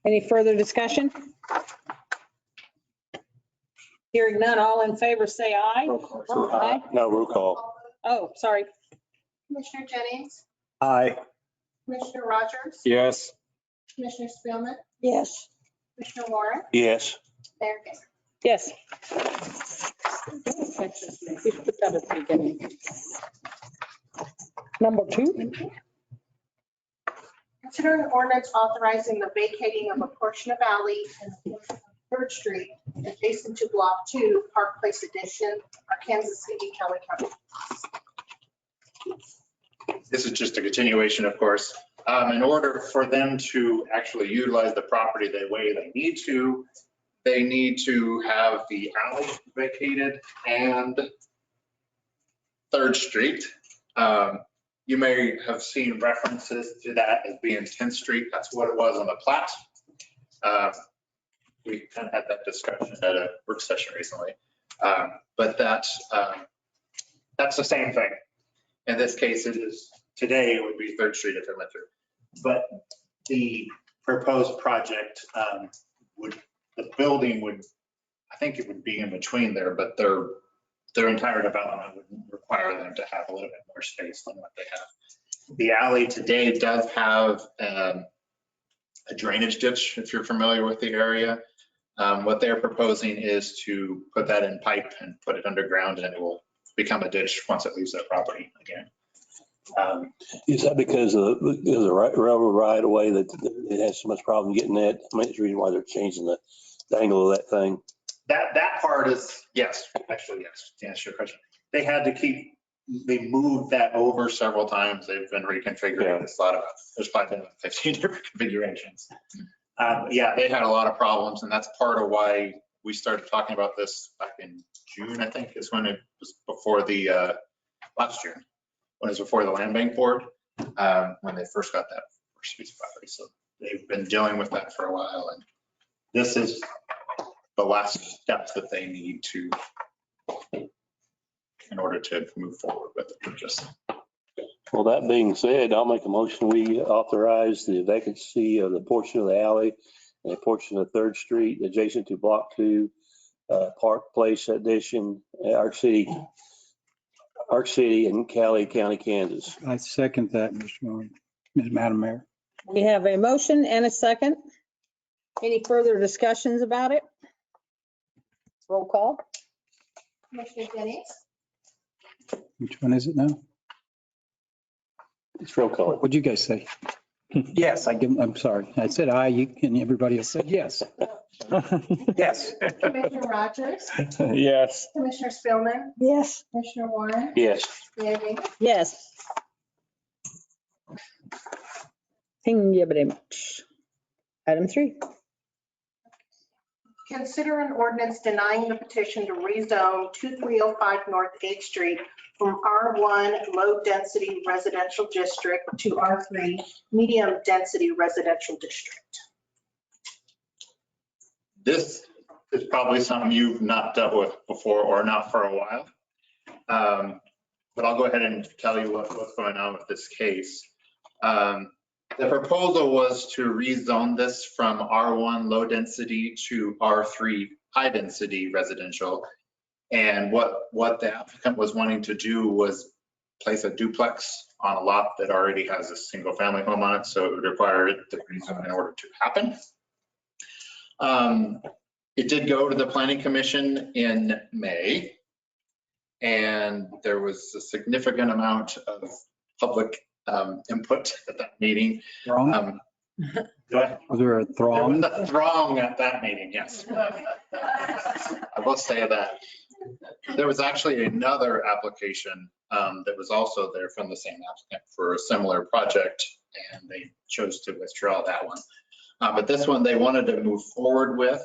any further discussion? Hearing none, all in favor say aye. Aye. No, roll call. Oh, sorry. Commissioner Jennings, Aye. Commissioner Rogers, Yes. Commissioner Spielman, Yes. Commissioner Warren, Yes. Mayor Gainer. Yes. We should put that at the beginning. Number 2. Consider an ordinance authorizing the vacating of a portion of alley and 3rd Street adjacent to Block 2, Park Place Edition, Arkansas City, Kelly County. This is just a continuation, of course. In order for them to actually utilize the property the way they need to have the alley vacated and 3rd Street. You may have seen references to that as being 10th Street. That's what it was on the plat. We kind of had that discussion at a work session recently. But that's the same thing. In this case, today it would be 3rd Street if it went through. But the proposed project the building would, I think it would be in between there, but their entire development would require them to have a little bit more space than what they have. The alley today does have a drainage ditch, if you're familiar with the area. What they're proposing is to put that in pipe and put it underground, and it will become a ditch once it leaves that property again. Is that because of the railroad right away that it has so much problem getting that? I mean, it's the reason why they're changing the angle of that thing. That part is, yes, actually, yes, to answer your question. They moved that over several times. They've been reconfiguring this a lot of, there's probably been 15 different configurations. Yeah, they had a lot of problems, and that's part of why we started talking about this back in June, I think, is when it was before the, last June, when it was before the land bank board, when they first got that first piece of property. So they've been dealing with that for a while, and this is the last steps that they need to, in order to move forward with the purchase. Well, that being said, I'll make a motion. We authorize the vacancy of the portion of the alley and a portion of 3rd Street adjacent to Block 2, Park Place Edition, Ark City in Cali County, Kansas. I second that, Mr. Moore. Madam Mayor. We have a motion and a second. Any further discussions about it? Roll call. Commissioner Jennings, Which one is it now? It's roll call. What'd you guys say? Yes, I'm sorry. I said aye, and everybody else said yes. Yes. Commissioner Rogers, Yes. Commissioner Spillman, Yes. Commissioner Warren, Yes. Mayor Davis. Yes. Thank you very much. Item 3. Consider an ordinance denying the petition to rezone 2305 North 8th Street from R1 Low Density Residential District to R3 Medium Density Residential District. This is probably something you've not dealt with before or not for a while. But I'll go ahead and tell you what's going on with this case. The proposal was to rezone this from R1 low density to R3 high density residential. And what the applicant was wanting to do was place a duplex on a lot that already has a single family home on it. So it would require the rezone in order to happen. It did go to the Planning Commission in May. And there was a significant amount of public input at that meeting. Throng? Was there a There throng? was a throng at that meeting, yes. I will say that. There was actually another application that was also there from the same applicant for a similar project, and they chose to withdraw that one. But this one they wanted to move forward with.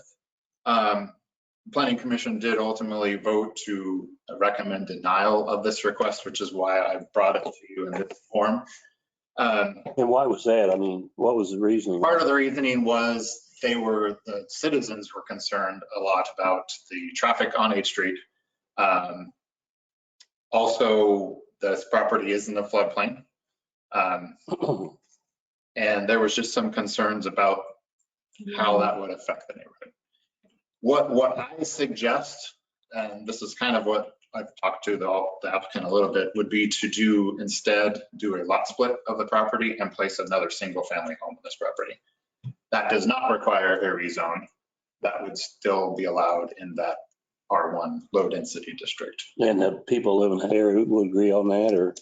Planning Commission did ultimately vote to recommend denial of this request, which is why I brought it to you in this form. And why was that? I mean, what was the reasoning? Part of the reasoning was the citizens were concerned a lot about the traffic on 8th Street. Also, this property is in the floodplain. And there was just some concerns about how that would affect the neighborhood. What I suggest, and this is kind of what I've talked to the applicant a little bit, would be to instead do a lot split of the property and place another single family home on this property. That does not require a rezone. That would still be allowed in that R1 low density district. And the people living here would agree on that, or?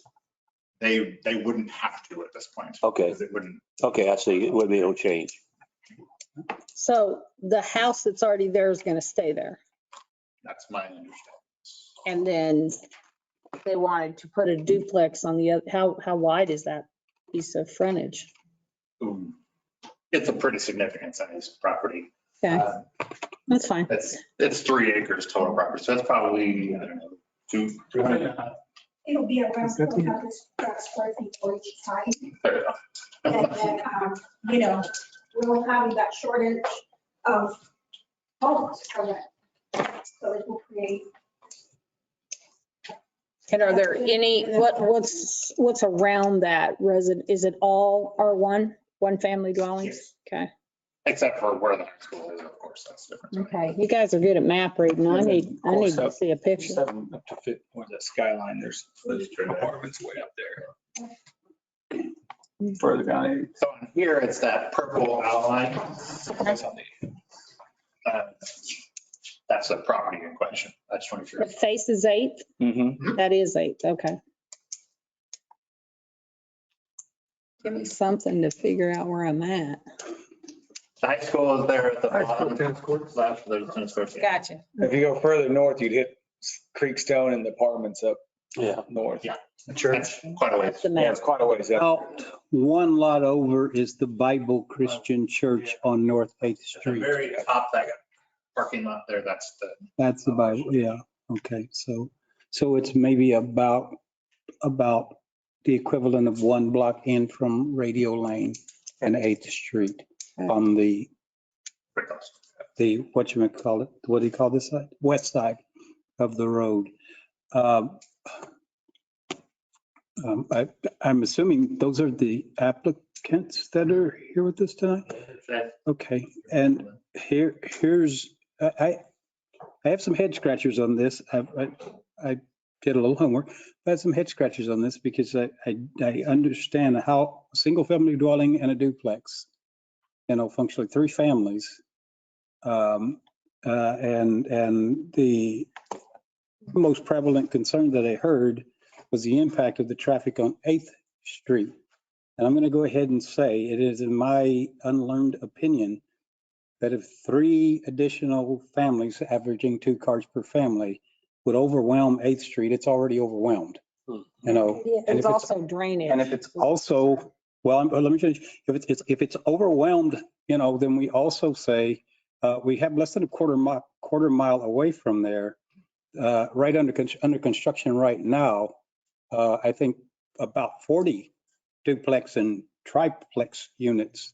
They wouldn't have to at this point. Okay. Because it wouldn't. Okay, I see. It would be no change. So the house that's already there is going to stay there. That's my understanding. And then they wanted to put a duplex on the other. How wide is that piece of frontage? Ooh. It's a pretty significant size property. Okay, that's fine. It's 3 acres total property. So that's probably, I don't know, 200. It'll be around 400 square feet for each side. There you go. And then, we'll have that shortage of homes from it. So it will create. And are there any, what's around that resident? Is it all R1, one family dwellings? Yes. Okay, Except for where the high school is, of course, that's different. okay. You guys are good at map reading. I need to see a picture. 7 up to 5, or the skyline, there's apartments way up there. Further down here. So on here, it's that purple outline. That's the property in question. That's 23. The face is 8th? Mm-hmm. That is 8th, okay. Give me something to figure out where I'm at. The high school is there at the bottom. Tennis courts. Left, there's tennis courts. Gotcha. If you go further north, you'd hit Creekstone and the apartments up north. Yeah. Church. That's quite a ways. That's the Yeah, map. it's quite a ways up. About one lot over is the Bible Christian Church on North 8th At the Street. very top, that parking lot there, that's That's the Bible, yeah. Okay, so it's maybe about the equivalent of 1 block in from Radio Lane and 8th Street on the, what do you call this side? West side of the road. I'm assuming those are the applicants that are here with us tonight? Okay, and here's, I have some head scratchers on this. I did a little homework. I had some head scratchers on this because I understand how single family dwelling and a duplex functionally 3 families. And the most prevalent concern that I heard was the impact of the traffic on 8th Street. And I'm going to go ahead and say it is in my unlearned opinion that if 3 additional families averaging 2 cars per family would overwhelm 8th Street, it's already overwhelmed. And It's also drainage. And if it's also, well, let me finish. If it's overwhelmed, then we also say we have less than a quarter mile away from there, right under construction right now. I think about 40 duplex and triplex units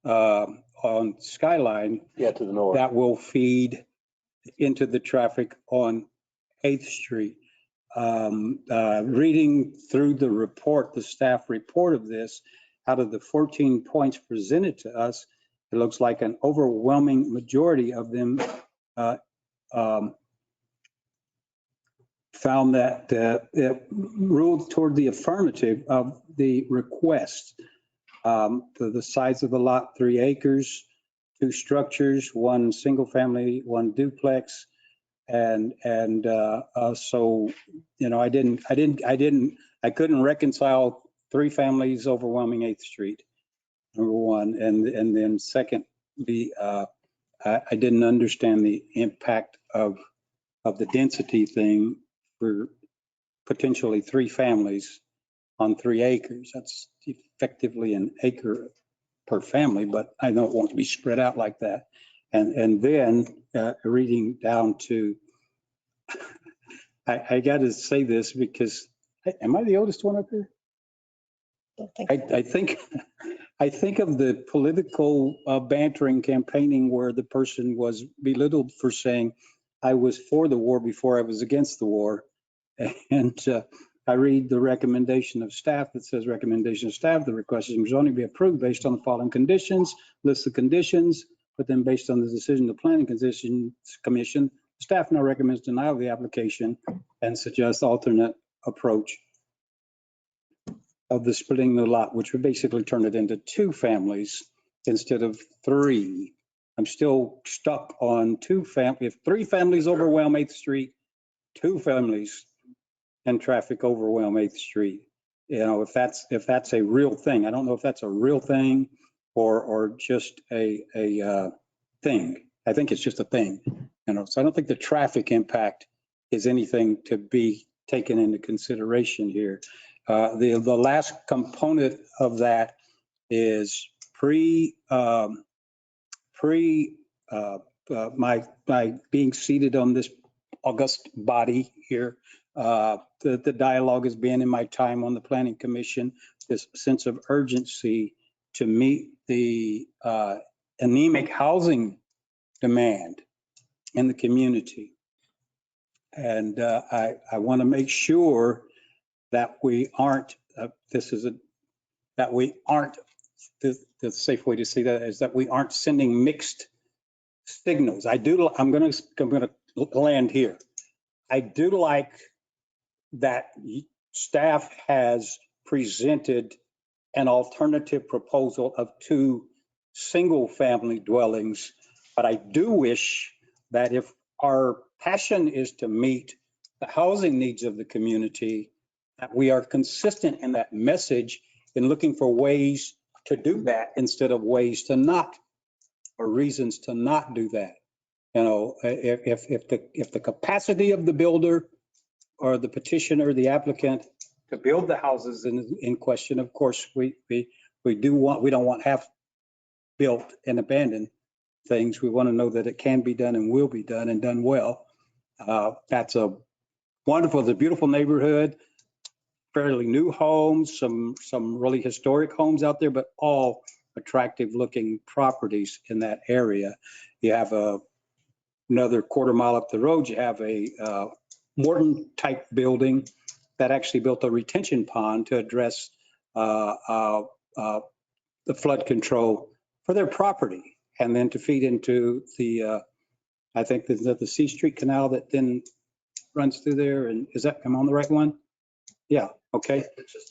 on Skyline. Yeah, to the north. That will feed into the traffic on 8th Street. Reading through the report, the staff report of this, out of the 14 points presented to us, it looks like an overwhelming majority of them found that it ruled toward the affirmative of the request. The size of the lot, 3 acres, 2 structures, 1 single family, 1 duplex. And so, I couldn't reconcile 3 families overwhelming 8th Street, number one. And then secondly, I didn't understand the impact of the density thing for potentially 3 families on 3 acres. That's effectively an acre per family, but I don't want to be spread out like that. And then reading down to, I got to say this because, am I the oldest one up here? I think of the political bantering campaigning where the person was belittled for saying, I was for the war before I was against the war. And I read the recommendation of staff that says recommendation of staff, the request is only be approved based on the following conditions, list the conditions, but then based on the decision of the Planning Commission, staff now recommends denial of the application and suggests alternate approach of the splitting the lot, which would basically turn it into 2 families instead of 3. I'm still stuck on 2 families. If 3 families overwhelm 8th Street, 2 families and traffic overwhelm 8th Street. If that's a real thing. I don't know if that's a real thing or just a thing. I think it's just a thing. So I don't think the traffic impact is anything to be taken into consideration here. The last component of that is my being seated on this august body here. The dialogue has been in my time on the Planning Commission, this sense of urgency to meet the anemic housing demand in the community. And I want to make sure that we aren't, the safe way to say that is that we aren't sending mixed signals. I'm going to land here. I do like that staff has presented an alternative proposal of 2 single family dwellings, but I do wish that if our passion is to meet the housing needs of the community, that we are consistent in that message in looking for ways to do that instead of ways to not, or reasons to not do that. If the capacity of the builder or the petitioner, the applicant to build the houses in question, of course, we don't want half built and abandoned things. We want to know that it can be done and will be done and done well. That's a wonderful, it's a beautiful neighborhood, fairly new homes, some really historic homes out there, but all attractive looking properties in that area. You have another quarter mile up the road, you have a Morton type building that actually built a retention pond to address the flood control for their property, and then to feed into the, I think the C Street Canal that then runs through there. And am I on the right one? Yeah. Okay.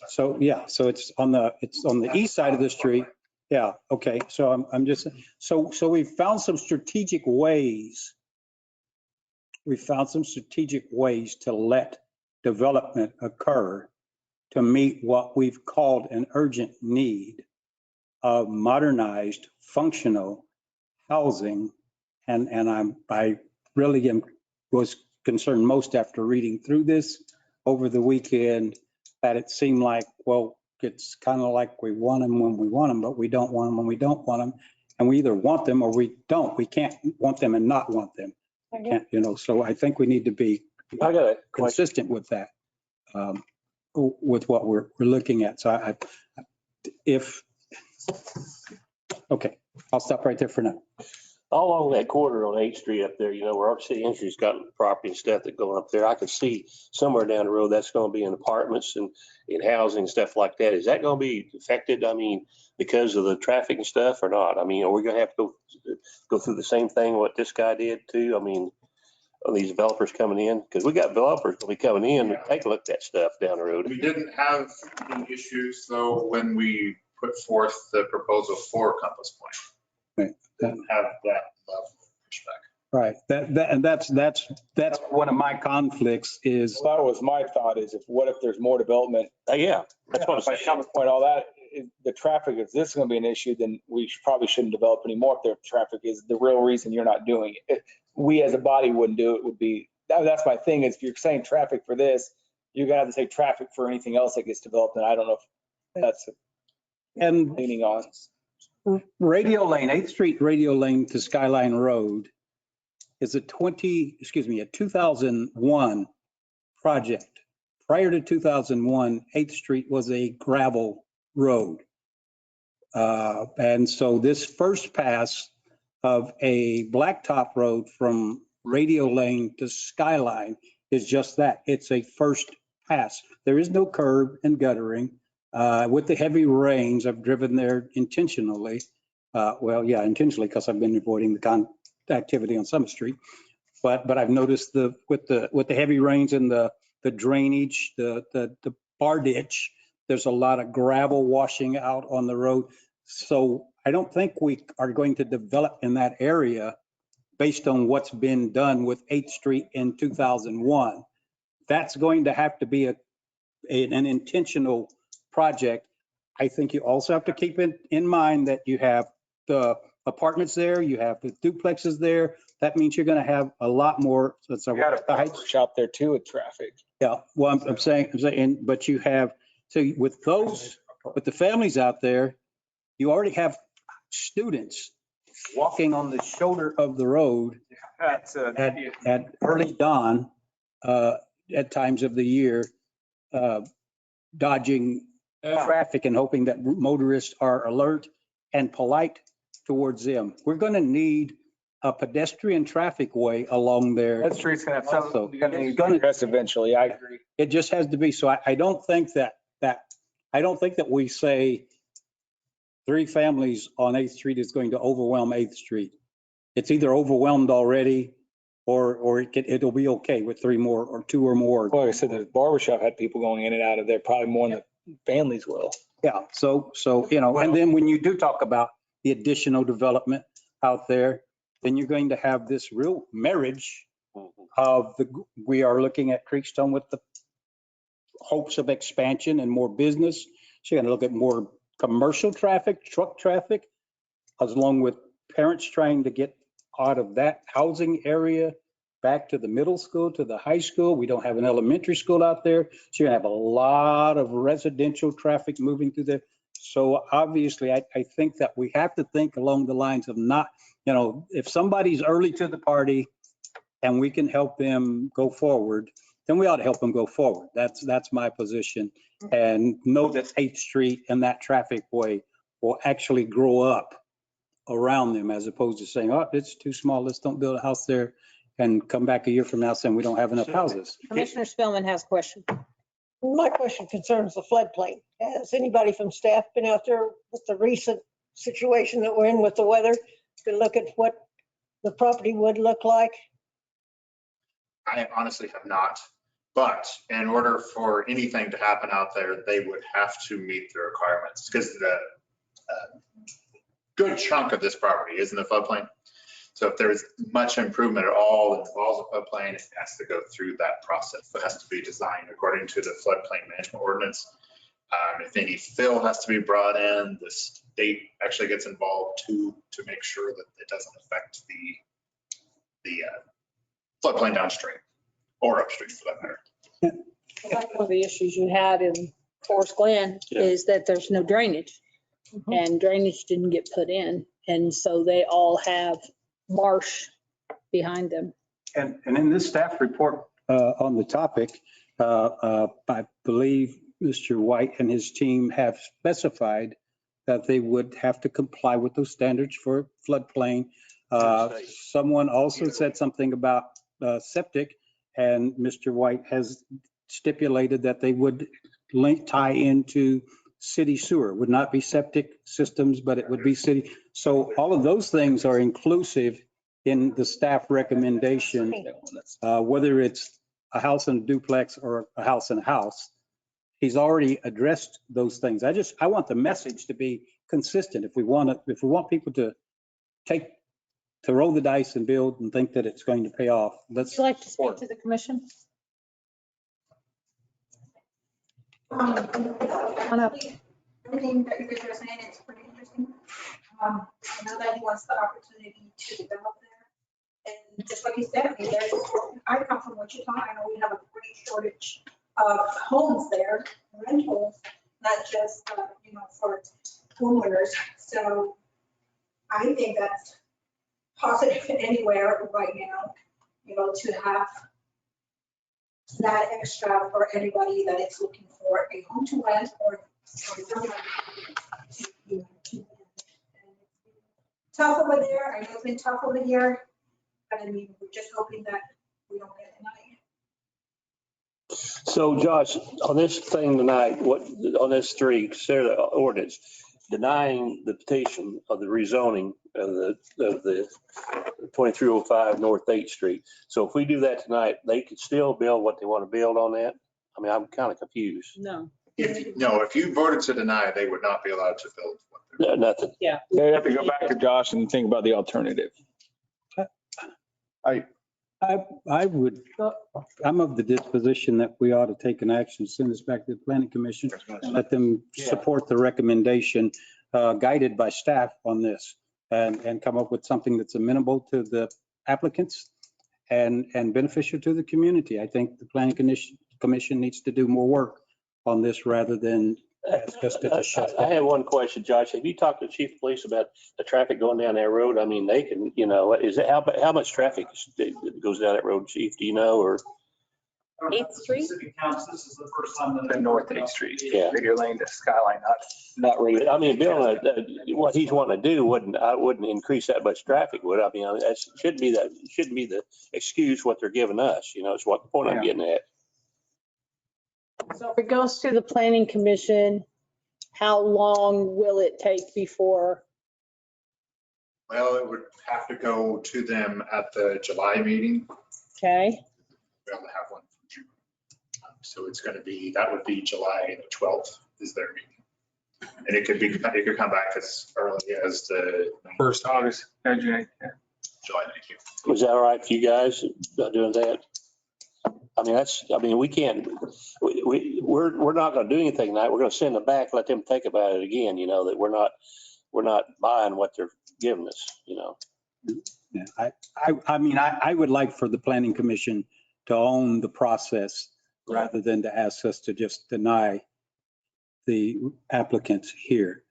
So yeah, so it's on the east side of the street. Yeah, okay, so I'm just, so we found some strategic ways. We found some strategic ways to let development occur to meet what we've called an urgent need of modernized, functional housing. And I really was concerned most after reading through this over the weekend that it seemed like, well, it's kind of like we want them when we want them, but we don't want them when we don't want them. And we either want them or we don't. We can't want them and not want them. We can't, so I think we need to be I got a question. consistent with that, with what we're looking at. So okay, I'll stop right there for now. All along that corridor on 8th Street up there, where our city industry's got property and stuff that going up there, I could see somewhere down the road that's going to be in apartments and in housing and stuff like that. Is that going to be affected? I mean, because of the traffic and stuff or not? I mean, are we going to have to go through the same thing what this guy did too? I mean, are these developers coming in? Because we got developers going to be coming in and take a look at that stuff down the road. We didn't have any issues though when we put forth the proposal for Compass Point. Right. Didn't have that level of pushback. Right. And that's one of my conflicts is. Well, that was my thought is what if there's more development? Yeah, that's what I'm By saying. Compass Point, all that, the traffic, if this is going to be an issue, then we probably shouldn't develop anymore. If the traffic is the real reason you're not doing it. We as a body wouldn't do it, would be, that's my thing is if you're saying traffic for this, you got to say traffic for anything else that gets developed. And I don't know if that's leaning on. Radio Lane, 8th Street Radio Lane to Skyline Road is a 2001 project. Prior to 2001, 8th Street was a gravel road. And so this first pass of a blacktop road from Radio Lane to Skyline is just that. It's a first pass. There is no curb and guttering. With the heavy rains, I've driven there intentionally. Intentionally because I've been avoiding the activity on Summit Street. But I've noticed with the heavy rains and the drainage, the bar ditch, there's a lot of gravel washing out on the road. So I don't think we are going to develop in that area based on what's been done with 8th Street in 2001. That's going to have to be an intentional project. I think you also have to keep it in mind that you have the apartments there, you have the duplexes there. That means you're going to have a lot more. You got a barber shop there too with traffic. Yeah, well, I'm saying, but you have, so with the families out there, you already have students walking on the shoulder of the road at early dawn, at times of the year, dodging traffic and hoping that motorists are alert and polite towards them. We're going to need a pedestrian traffic way along there. That street's going to have some, you're going to need egress eventually. I agree. It just has to be. So I don't think that we say 3 families on 8th Street is going to overwhelm 8th Street. It's either overwhelmed already or it'll be okay with 3 more or 2 or more. Well, like I said, the barbershop had people going in and out of there, probably more than the families will. Yeah. So, and then when you do talk about the additional development out there, then you're going to have this real marriage of we are looking at Creekstone with the hopes of expansion and more business. So you're going to look at more commercial traffic, truck traffic, along with parents trying to get out of that housing area back to the middle school, to the high school. We don't have an elementary school out there. So you're going to have a lot of residential traffic moving through there. So obviously, I think that we have to think along the lines of not, if somebody's early to the party and we can help them go forward, then we ought to help them go forward. That's my position. And know that 8th Street and that traffic way will actually grow up around them as opposed to saying, oh, it's too small, let's don't build a house there and come back a year from now saying we don't have enough houses. Commissioner Spillman has a question. My question concerns the floodplain. Has anybody from staff been out there with the recent situation that we're in with the weather to look at what the property would look like? I honestly have not, but in order for anything to happen out there, they would have to meet the requirements because good chunk of this property is in the floodplain. So if there's much improvement at all that involves a floodplain, it has to go through that process. It has to be designed according to the floodplain management ordinance. If any fill has to be brought in, the state actually gets involved to make sure that it doesn't affect the floodplain downstream or upstream for that matter. One of the issues you had in Forest Glen is that there's no drainage, and drainage didn't get put in. And so they all have marsh behind them. And in this staff report on the topic, I believe Mr. White and his team have specified that they would have to comply with those standards for floodplain. Someone also said something about septic, and Mr. White has stipulated that they would tie into city sewer. Would not be septic systems, but it would be city. So all of those things are inclusive in the staff recommendation, whether it's a house and a duplex or a house and a house. He's already addressed those things. I want the message to be consistent. If we want people to roll the dice and build and think that it's going to pay off, Would you like to speak to the commission? Everything that you guys are saying is pretty interesting. I know that he wants the opportunity to develop there. And just like you said, I mean, I come from Wichita. I know we have a great shortage of homes there, rentals, not just, for homeowners. So I think that's positive anywhere right now, to have that extra for anybody that is looking for a home to rent or something to tough over there. I know it's been tough over here, but I mean, we're just hoping that we don't get denied. So Josh, on this thing tonight, on this 3, consider the ordinance denying the petition of the rezoning of the 2305 North 8th Street. So if we do that tonight, they could still build what they want to build on that? I mean, I'm kind of confused. No. If you voted to deny, they would not be allowed to build. No, nothing. Yeah. They have to go back to Josh and think about the alternative. I'm of the disposition that we ought to take an action, send this back to the planning commission, and let them support the recommendation guided by staff on this and come up with something that's amenable to the applicants and beneficial to the community. I think the planning commission needs to do more work on this rather than ask us to just shut I up. have one question, Josh. Have you talked to the chief of police about the traffic going down that road? I mean, they can, is it how much traffic goes down that road, chief? Do you know, or? 8th Street? Specific counts, this is the first time that. The North 8th Street. Yeah. Bigger lane to Skyline, not really. I mean, Bill, what he's wanting to do wouldn't increase that much traffic, would it? I mean, that shouldn't be the excuse what they're giving us, it's what the point I'm getting at. So if it goes to the planning commission, how long will it take before? Well, it would have to go to them at the July meeting. Okay. We only have one for June. So it's going to be, that would be July the 12th is their meeting. And it could come back as early as the 1st August, June 8th. July 19th. Was that all right for you guys doing that? I mean, we can't, we're not going to do anything tonight. We're going to send them back, let them think about it again, that we're not buying what they're giving us, Yeah, I would like for the planning commission to own the process rather than to ask us to just deny the applicants here.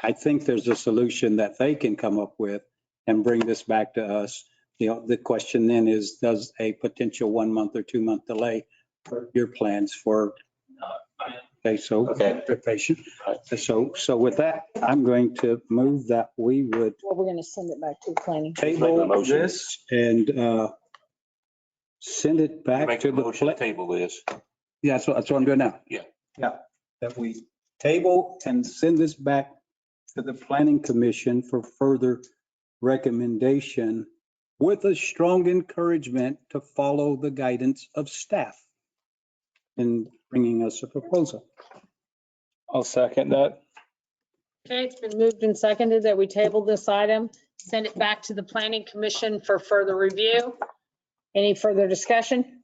I think there's a solution that they can come up with and bring this back to us. The question then is, does a potential 1 month or 2 month delay hurt your plans for? Okay, so be patient. So with that, I'm going to move that we would Well, we're going to send it back to the planning. table this and send it back to the. Table this. Yeah, that's what I'm doing now. Yeah. Yeah, that we table and send this back to the planning commission for further recommendation with a strong encouragement to follow the guidance of staff in bringing us a proposal. I'll second that. Okay, it's been moved and seconded that we table this item, send it back to the planning commission for further review. Any further discussion?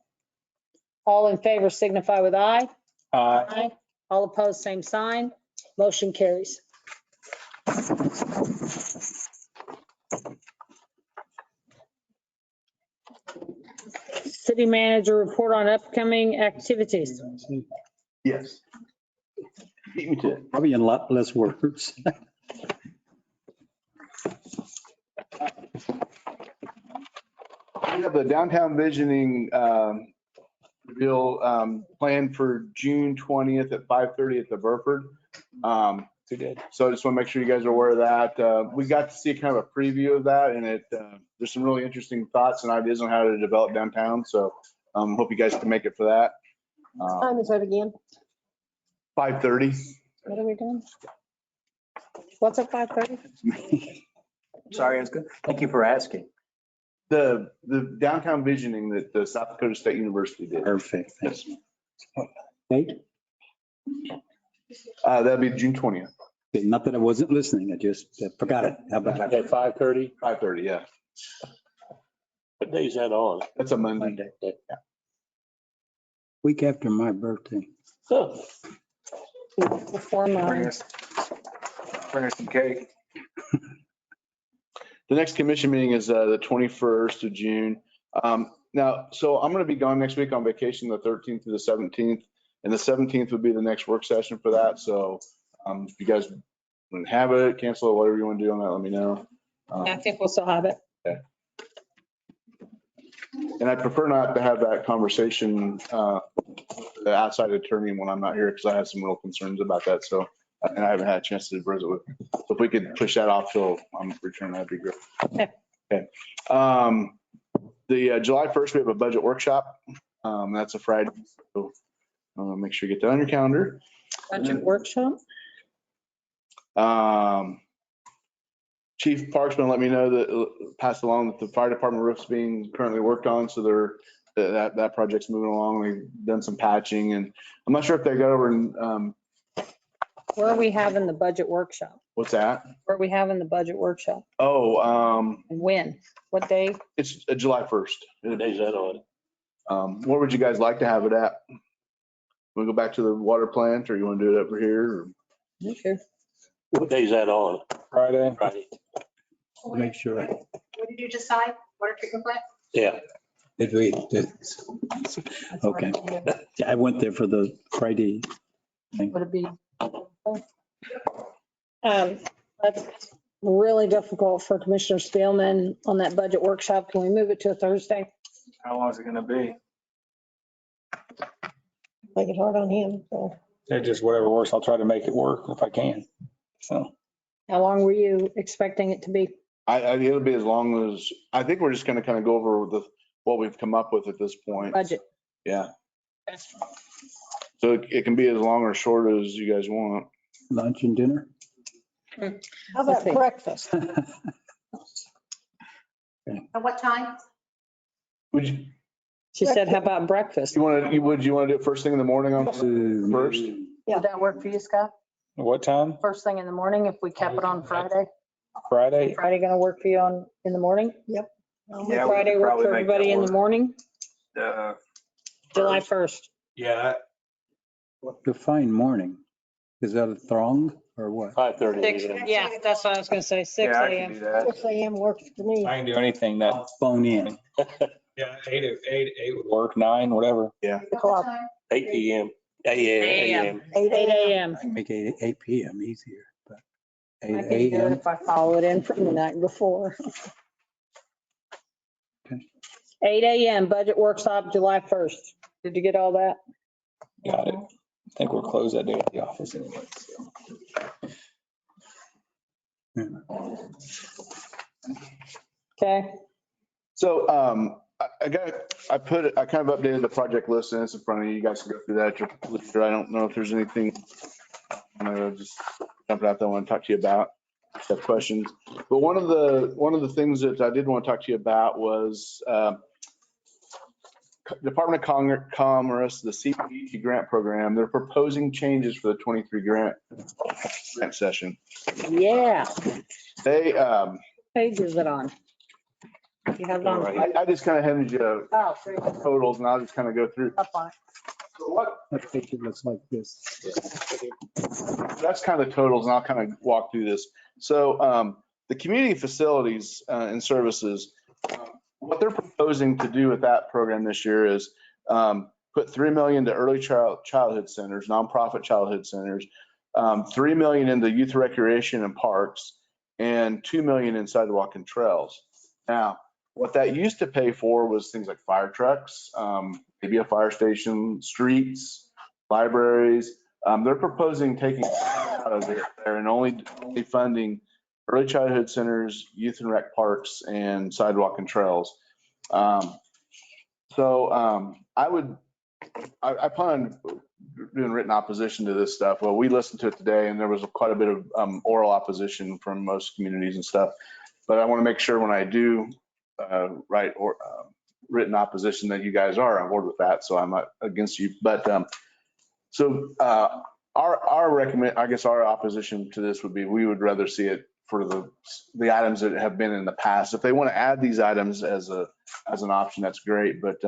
All in favor signify with aye. Aye. All opposed, same sign. Motion carries. City manager report on upcoming activities. Yes. Beat me to it. Probably in a lot less words. We have the downtown visioning bill planned for June 20th at 5:30 at the Burford. So I just want to make sure you guys are aware of that. We got to see kind of a preview of that, and there's some really interesting thoughts and ideas on how to develop downtown. So hope you guys can make it for that. What time is that again? 5:30. What are we doing? What's at 5:30? Sorry, I was good. Thank you for asking. The downtown visioning that the South Dakota State University did. Perfect. Yes. Date? That'll be June 20th. Not that I wasn't listening, I just forgot it. How about that? At 5:30? 5:30, yeah. What day is that on? That's a Monday. Yeah. Week after my birthday. Oh, Before mine. Bring us some cake. The next commission meeting is the 21st of June. Now, so I'm going to be gone next week on vacation, the 13th to the 17th. And the 17th would be the next work session for that. So if you guys want to have it, cancel it, whatever you want to do on that, let me know. I think we'll still have it. Okay. And I prefer not to have that conversation with the outside attorney when I'm not here because I have some real concerns about that. So, and I haven't had a chance to address it with. So if we could push that off till I'm returning, that'd be great. Okay. Okay. The July 1st, we have a budget workshop. That's a Friday. So make sure you get that on your calendar. Budget workshop. Chief Parksman let me know that passed along that the fire department roof's being currently worked on. So that project's moving along. They've done some patching and I'm not sure if they got over and Where are we having the budget workshop? what's that? Where are we having the budget workshop? Oh, When? What day? it's July 1st. what day is that on? Where would you guys like to have it at? We go back to the water plant or you want to do it over here? Or? Okay. What day is that on? Friday. Friday. Make sure. What did you decide? Water treatment plant? Yeah. Did we? Okay. Yeah, I went there for the Friday thing. Would it be? That's really difficult for Commissioner Spielman on that budget workshop. Can we move it to a Thursday? How long is it gonna be? Make it hard on him, so. It just whatever works. I'll try to make it work if I can. So. How long were you expecting it to be? It'll be as long as, I think we're just going to kind of go over what we've come up with at this point. Budget. Yeah. So it can be as long or short as you guys want. Lunch and dinner? How about breakfast? At what time? Would you, She said, how about breakfast? would you want to do it first thing in the morning on first? Would that work for you, Scott? What time? First thing in the morning, if we kept it on Friday? Friday? Friday gonna work for you in the morning? Yep. Yeah, we Friday could work probably for make that everybody in the work. morning? July 1st. Yeah. Define morning. Is that a throng or what? 5:30. Yeah, that's what I was gonna say, 6 Yeah, I can a.m. do that. 6 a.m. works for me. I can do anything that, Phone in. yeah, 8 would work, 9, whatever. Yeah. At what time? 8 p.m. AM. 8 a.m. I can make 8 p.m. easier, but I 8 can do it a.m. if I follow it in from the night before. Okay. 8 a.m. budget workshop, July 1st. Did you get all that? Got it. I think we're closed that day at the office anyway. So. Okay. So I kind of updated the project list and it's in front of you. You guys can go through that at your leisure. I don't know if there's anything I'm gonna just jump out that I want to talk to you about. If you have questions. But one of the things that I did want to talk to you about was Department of Commerce, the CPG grant program. They're proposing changes for the 23 grant. grant session. Yeah. They, Page is it on? You have it on? I just kind of handed you Oh, great. totals and I'll just kind of go through. Up on it. So what, I think it looks like this. that's kind of the totals and I'll kind of walk through this. So the community facilities and services, what they're proposing to do with that program this year is put $3 million to early childhood centers, nonprofit childhood centers, $3 million into youth recreation and parks, and $2 million in sidewalk and trails. Now, what that used to pay for was things like fire trucks, maybe a fire station, streets, libraries. They're proposing taking out of there and only funding early childhood centers, youth and rec parks, and sidewalk and trails. I plan on doing written opposition to this stuff. Well, we listened to it today and there was quite a bit of oral opposition from most communities and stuff. But I want to make sure when I do write written opposition that you guys are on board with that. So I'm not against you. But our opposition to this would be, we would rather see it for the items that have been in the past. If they want to add these items as an option, that's great. But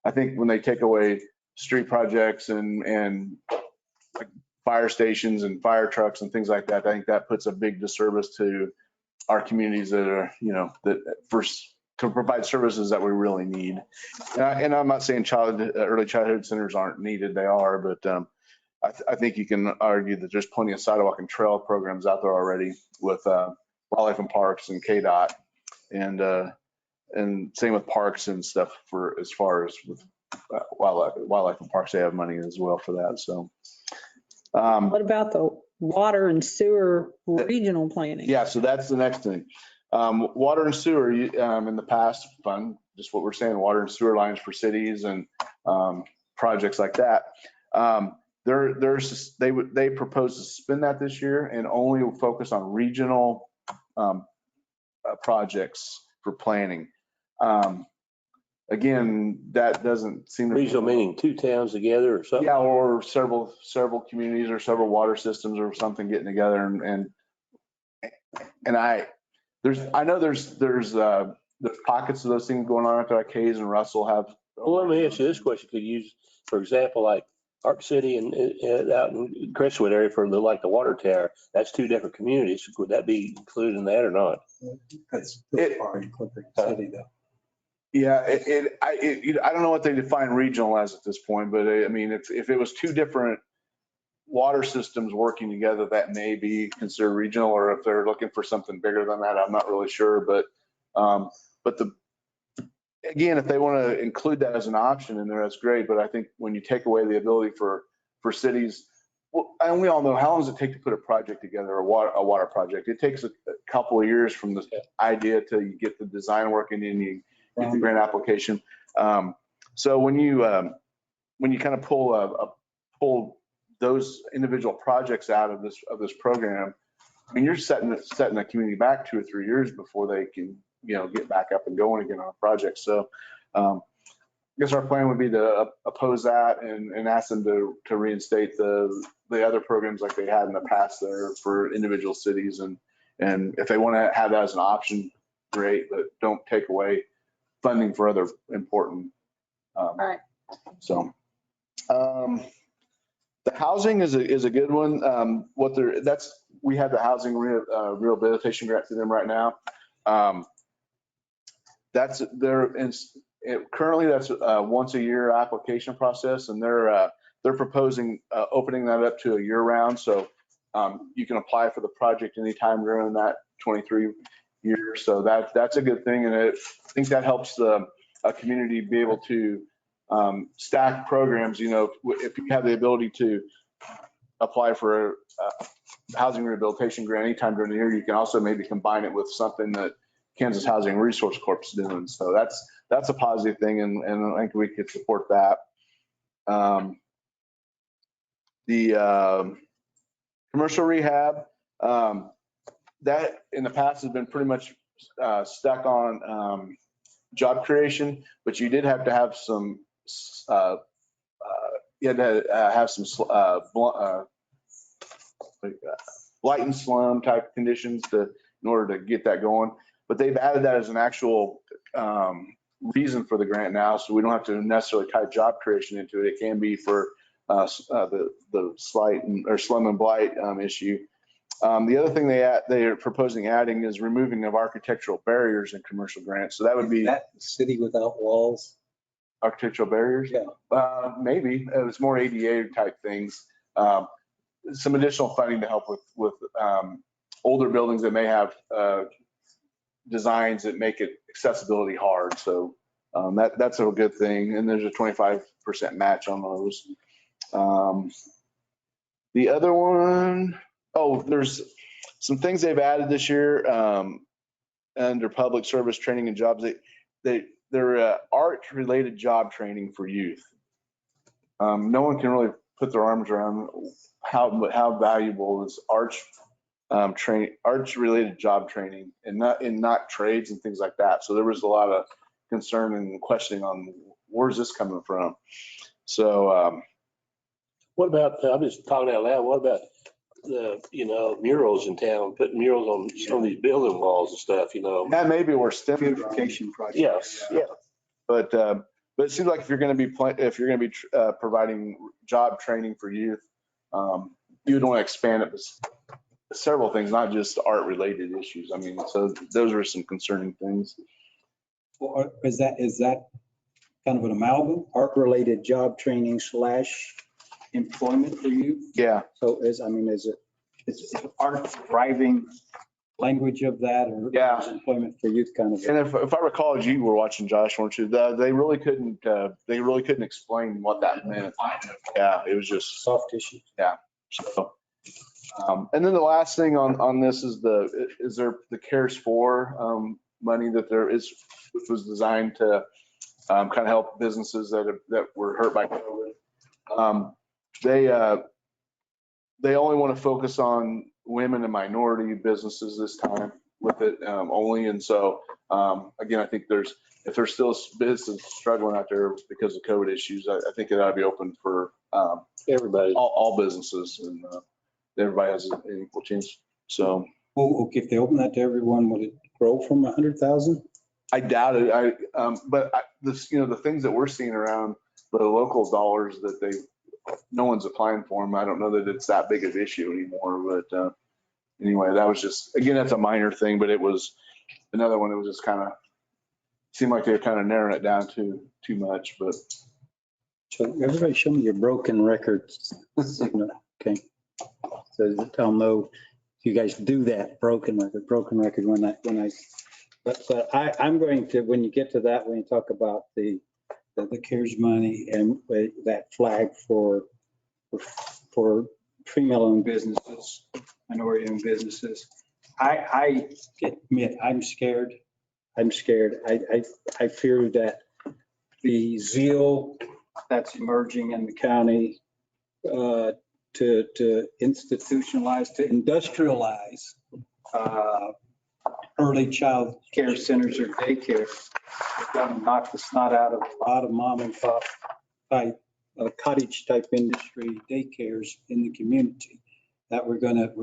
I think when they take away street projects and like fire stations and fire trucks and things like that, I think that puts a big disservice to our communities that are, to provide services that we really need. And I'm not saying early childhood centers aren't needed, they are, but I think you can argue that there's plenty of sidewalk and trail programs out there already with Wildlife and Parks and KDOT, and same with parks and stuff for as far as with Wildlife and Parks, they have money as well for that. So What about the water and sewer regional planning? yeah, so that's the next thing. Water and sewer in the past, just what we're saying, water and sewer lines for cities and projects like that. They propose to suspend that this year and only focus on regional projects for planning. Again, that doesn't seem to be. Regional meaning two towns together or something? Yeah, or several communities or several water systems or something getting together and I know there's pockets of those things going on out there, like Hayes and Russell have. Well, let me ask you this question. Could you use, for example, like Park City and out in Crestwood area for the water tower? That's two different communities. Would that be included in that or not? That's still far in Clifford City though. Yeah, I don't know what they define regional as at this point, but I mean, if it was two different water systems working together, that may be considered regional, or if they're looking for something bigger than that, I'm not really sure. But again, if they want to include that as an option in there, that's great. But I think when you take away the ability for cities, well, and we all know, how long does it take to put a project together, a water project? It takes a couple of years from the idea till you get the design working and you get the grant application. So when you kind of pull those individual projects out of this program, I mean, you're setting the community back 2 or 3 years before they can, get back up and going again on a project. So I guess our plan would be to oppose that and ask them to reinstate the other programs like they had in the past there for individual cities. And if they want to have that as an option, great, but don't take away funding for other important. All right. So the housing is a good one. We have the housing rehabilitation grant through them right now. Currently that's a once a year application process, and they're proposing opening that up to a year round. So you can apply for the project anytime during that 23 years. So that's a good thing, and I think that helps a community be able to stack programs. If you have the ability to apply for a housing rehabilitation grant anytime during the year, you can also maybe combine it with something that Kansas Housing Resource Corp is doing. So that's a positive thing, and I think we could support that. The commercial rehab, that in the past has been pretty much stuck on job creation, but you did have to have some blight and slum type conditions in order to get that going. But they've added that as an actual reason for the grant now, so we don't have to necessarily tie job creation into it. It can be for the slight or slum and blight issue. The other thing they are proposing adding is removing of architectural barriers in commercial grants. So that would be That city without walls. architectural barriers. Yeah. Maybe it was more ADA type things. Some additional funding to help with older buildings that may have designs that make it accessibility hard. So that's a good thing. And there's a 25% match on those. The other one, there's some things they've added this year under public service training and jobs. They're art-related job training for youth. No one can really put their arms around how valuable is arts-related job training, and not trades and things like that. So there was a lot of concern and questioning on where's this coming from. So what about, I'm just talking out loud, what about the, murals in town, putting murals on some of these building walls and stuff, that may be where STEM Beautification project. Yes, yeah. But it seems like if you're going to be providing job training for youth, you would want to expand it to several things, not just art related issues. I mean, so those are some concerning things. Well, is that kind of an amalgam, art related job training / employment for youth? Yeah. So is art driving language of that, or is employment for youth kind of? And if I recall, as you were watching, Josh, weren't you? They really couldn't explain what that meant. Yeah, it was just soft tissue. Yeah. So, and then the last thing on this is the CARES 4 money that there is, which was designed to kind of help businesses that were hurt by COVID. They only want to focus on women and minority businesses this time with it only. And so, again, I think if there's still business struggling out there because of COVID issues, I think it ought to be open for everybody, all businesses, and everybody has an equal chance. So. Well, okay, if they open that to everyone, will it grow from 100,000? I doubt it. The things that we're seeing around the local dollars that no one's applying for them. I don't know that it's that big of an issue anymore, but anyway, that was just, again, that's a minor thing, but it was another one that was just kind of, seemed like they were kind of narrowing it down too much, but. So everybody show me your broken records. Okay. So tell them no, you guys do that broken record but I'm going to, when you get to that, when you talk about the CARES money and that flag for female-owned businesses, minority-owned businesses, I admit I'm scared. I fear that the zeal that's emerging in the county to institutionalize, to industrialize early child care centers or daycare is going to knock the snot out of a lot of mom and pop type, cottage type industry daycares in the community. That we're going to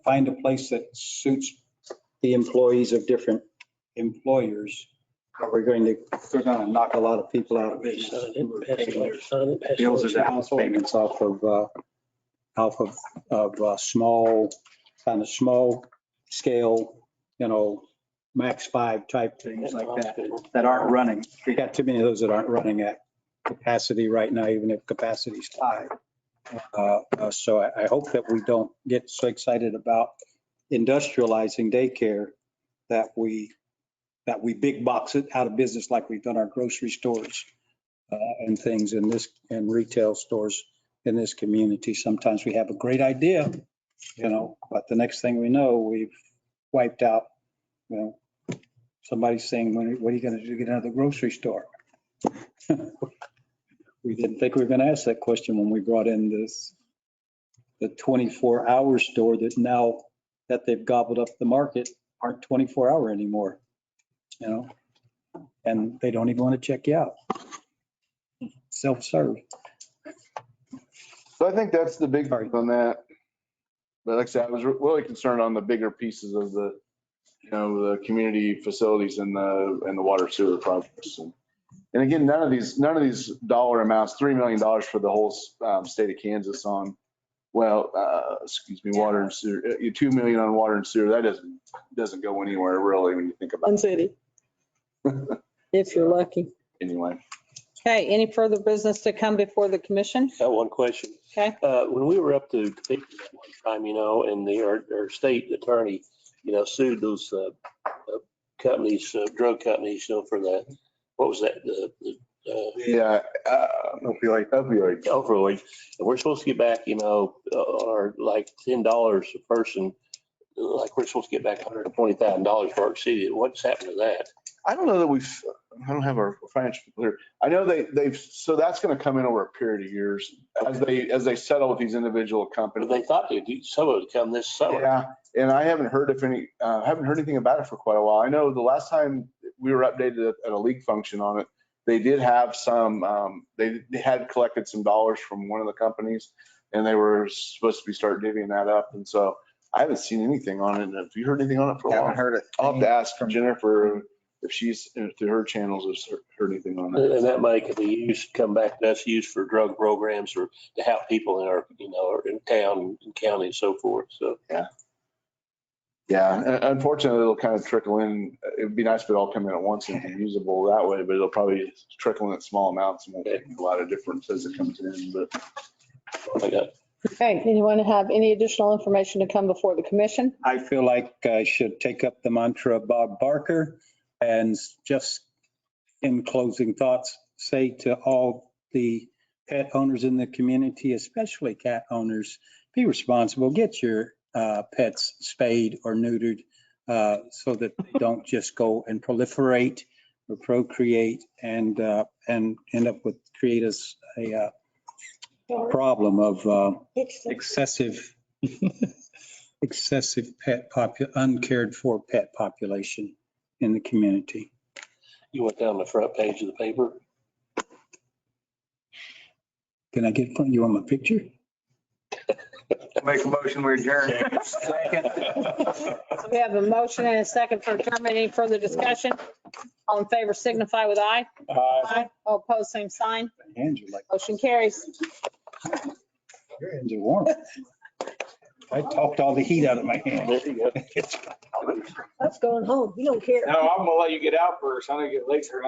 find a place that suits the employees of different employers. But we're going to knock a lot of people out of business. Bills are down, payments off of small scale, max 5 type things like that aren't running. We got too many of those that aren't running at capacity right now, even if capacity is high. So I hope that we don't get so excited about industrializing daycare that we big box it out of business like we've done our grocery stores and things and retail stores in this community. Sometimes we have a great idea, but the next thing we know, we've wiped out, somebody's saying, what are you going to do to get another grocery store? We didn't think we were going to ask that question when we brought in the 24-hour store that now that they've gobbled up the market aren't 24-hour anymore, and they don't even want to check you out. Self-serve. So I think that's the big part on that. But like I said, I was really concerned on the bigger pieces of the, the community facilities and the water sewer projects. And again, none of these dollar amounts, $3 million for the whole state of Kansas on, water and sewer, 2 million on water and sewer, that doesn't go anywhere really when you think about One city. If you're lucky. it anyway. Okay, any further business to come before the commission? Got one question. Okay. When we were up to Topeka that one time, and our state attorney, sued those companies, drug companies, for that, what was that? Opioid. Opioid. And we're supposed to get back, our like $10 a person, like we're supposed to get back $120,000 for our city. What's happened to that? I don't know that I don't have our financial clear. I know so that's going to come in over a period of years as they settle with these individual companies. But they thought some of it would come this summer. Yeah, and I haven't heard anything about it for quite a while. I know the last time we were updated at a league function on it, they did have some, they had collected some dollars from one of the companies, and they were supposed to be start divvying that up. And so I haven't seen anything on it. Have you heard anything on it for a while? Haven't heard it. I'll have to ask from Jennifer if she's through her channels has heard anything on that. And that money could be used, come back to us, used for drug programs or to help people in our, in town and county and so forth. So, yeah. Unfortunately, it'll kind of trickle in. It'd be nice if it all come in at once and be usable that way, but it'll probably trickle in at small amounts and won't make a lot of difference as it comes in. But I got. Okay, anyone have any additional information to come before the commission? I feel like I should take up the mantra of Bob Barker and just in closing thoughts, say to all the pet owners in the community, especially cat owners, be responsible. Get your pets spayed or neutered so that they don't just go and proliferate or procreate and end up with a problem of excessive uncared for pet population in the community. You went down the front page of the paper. Can I get you on my picture? Make a motion, we adjourn. Second. So we have a motion and a second for adjournment. Any further discussion? All in favor signify with aye. Aye. All opposed, same sign. Hands are like, Motion carries. your hands are warm. I talked all the heat out of my hand. There you go. That's going home. You don't care. No, I'm gonna let you get out first. I'm gonna get later.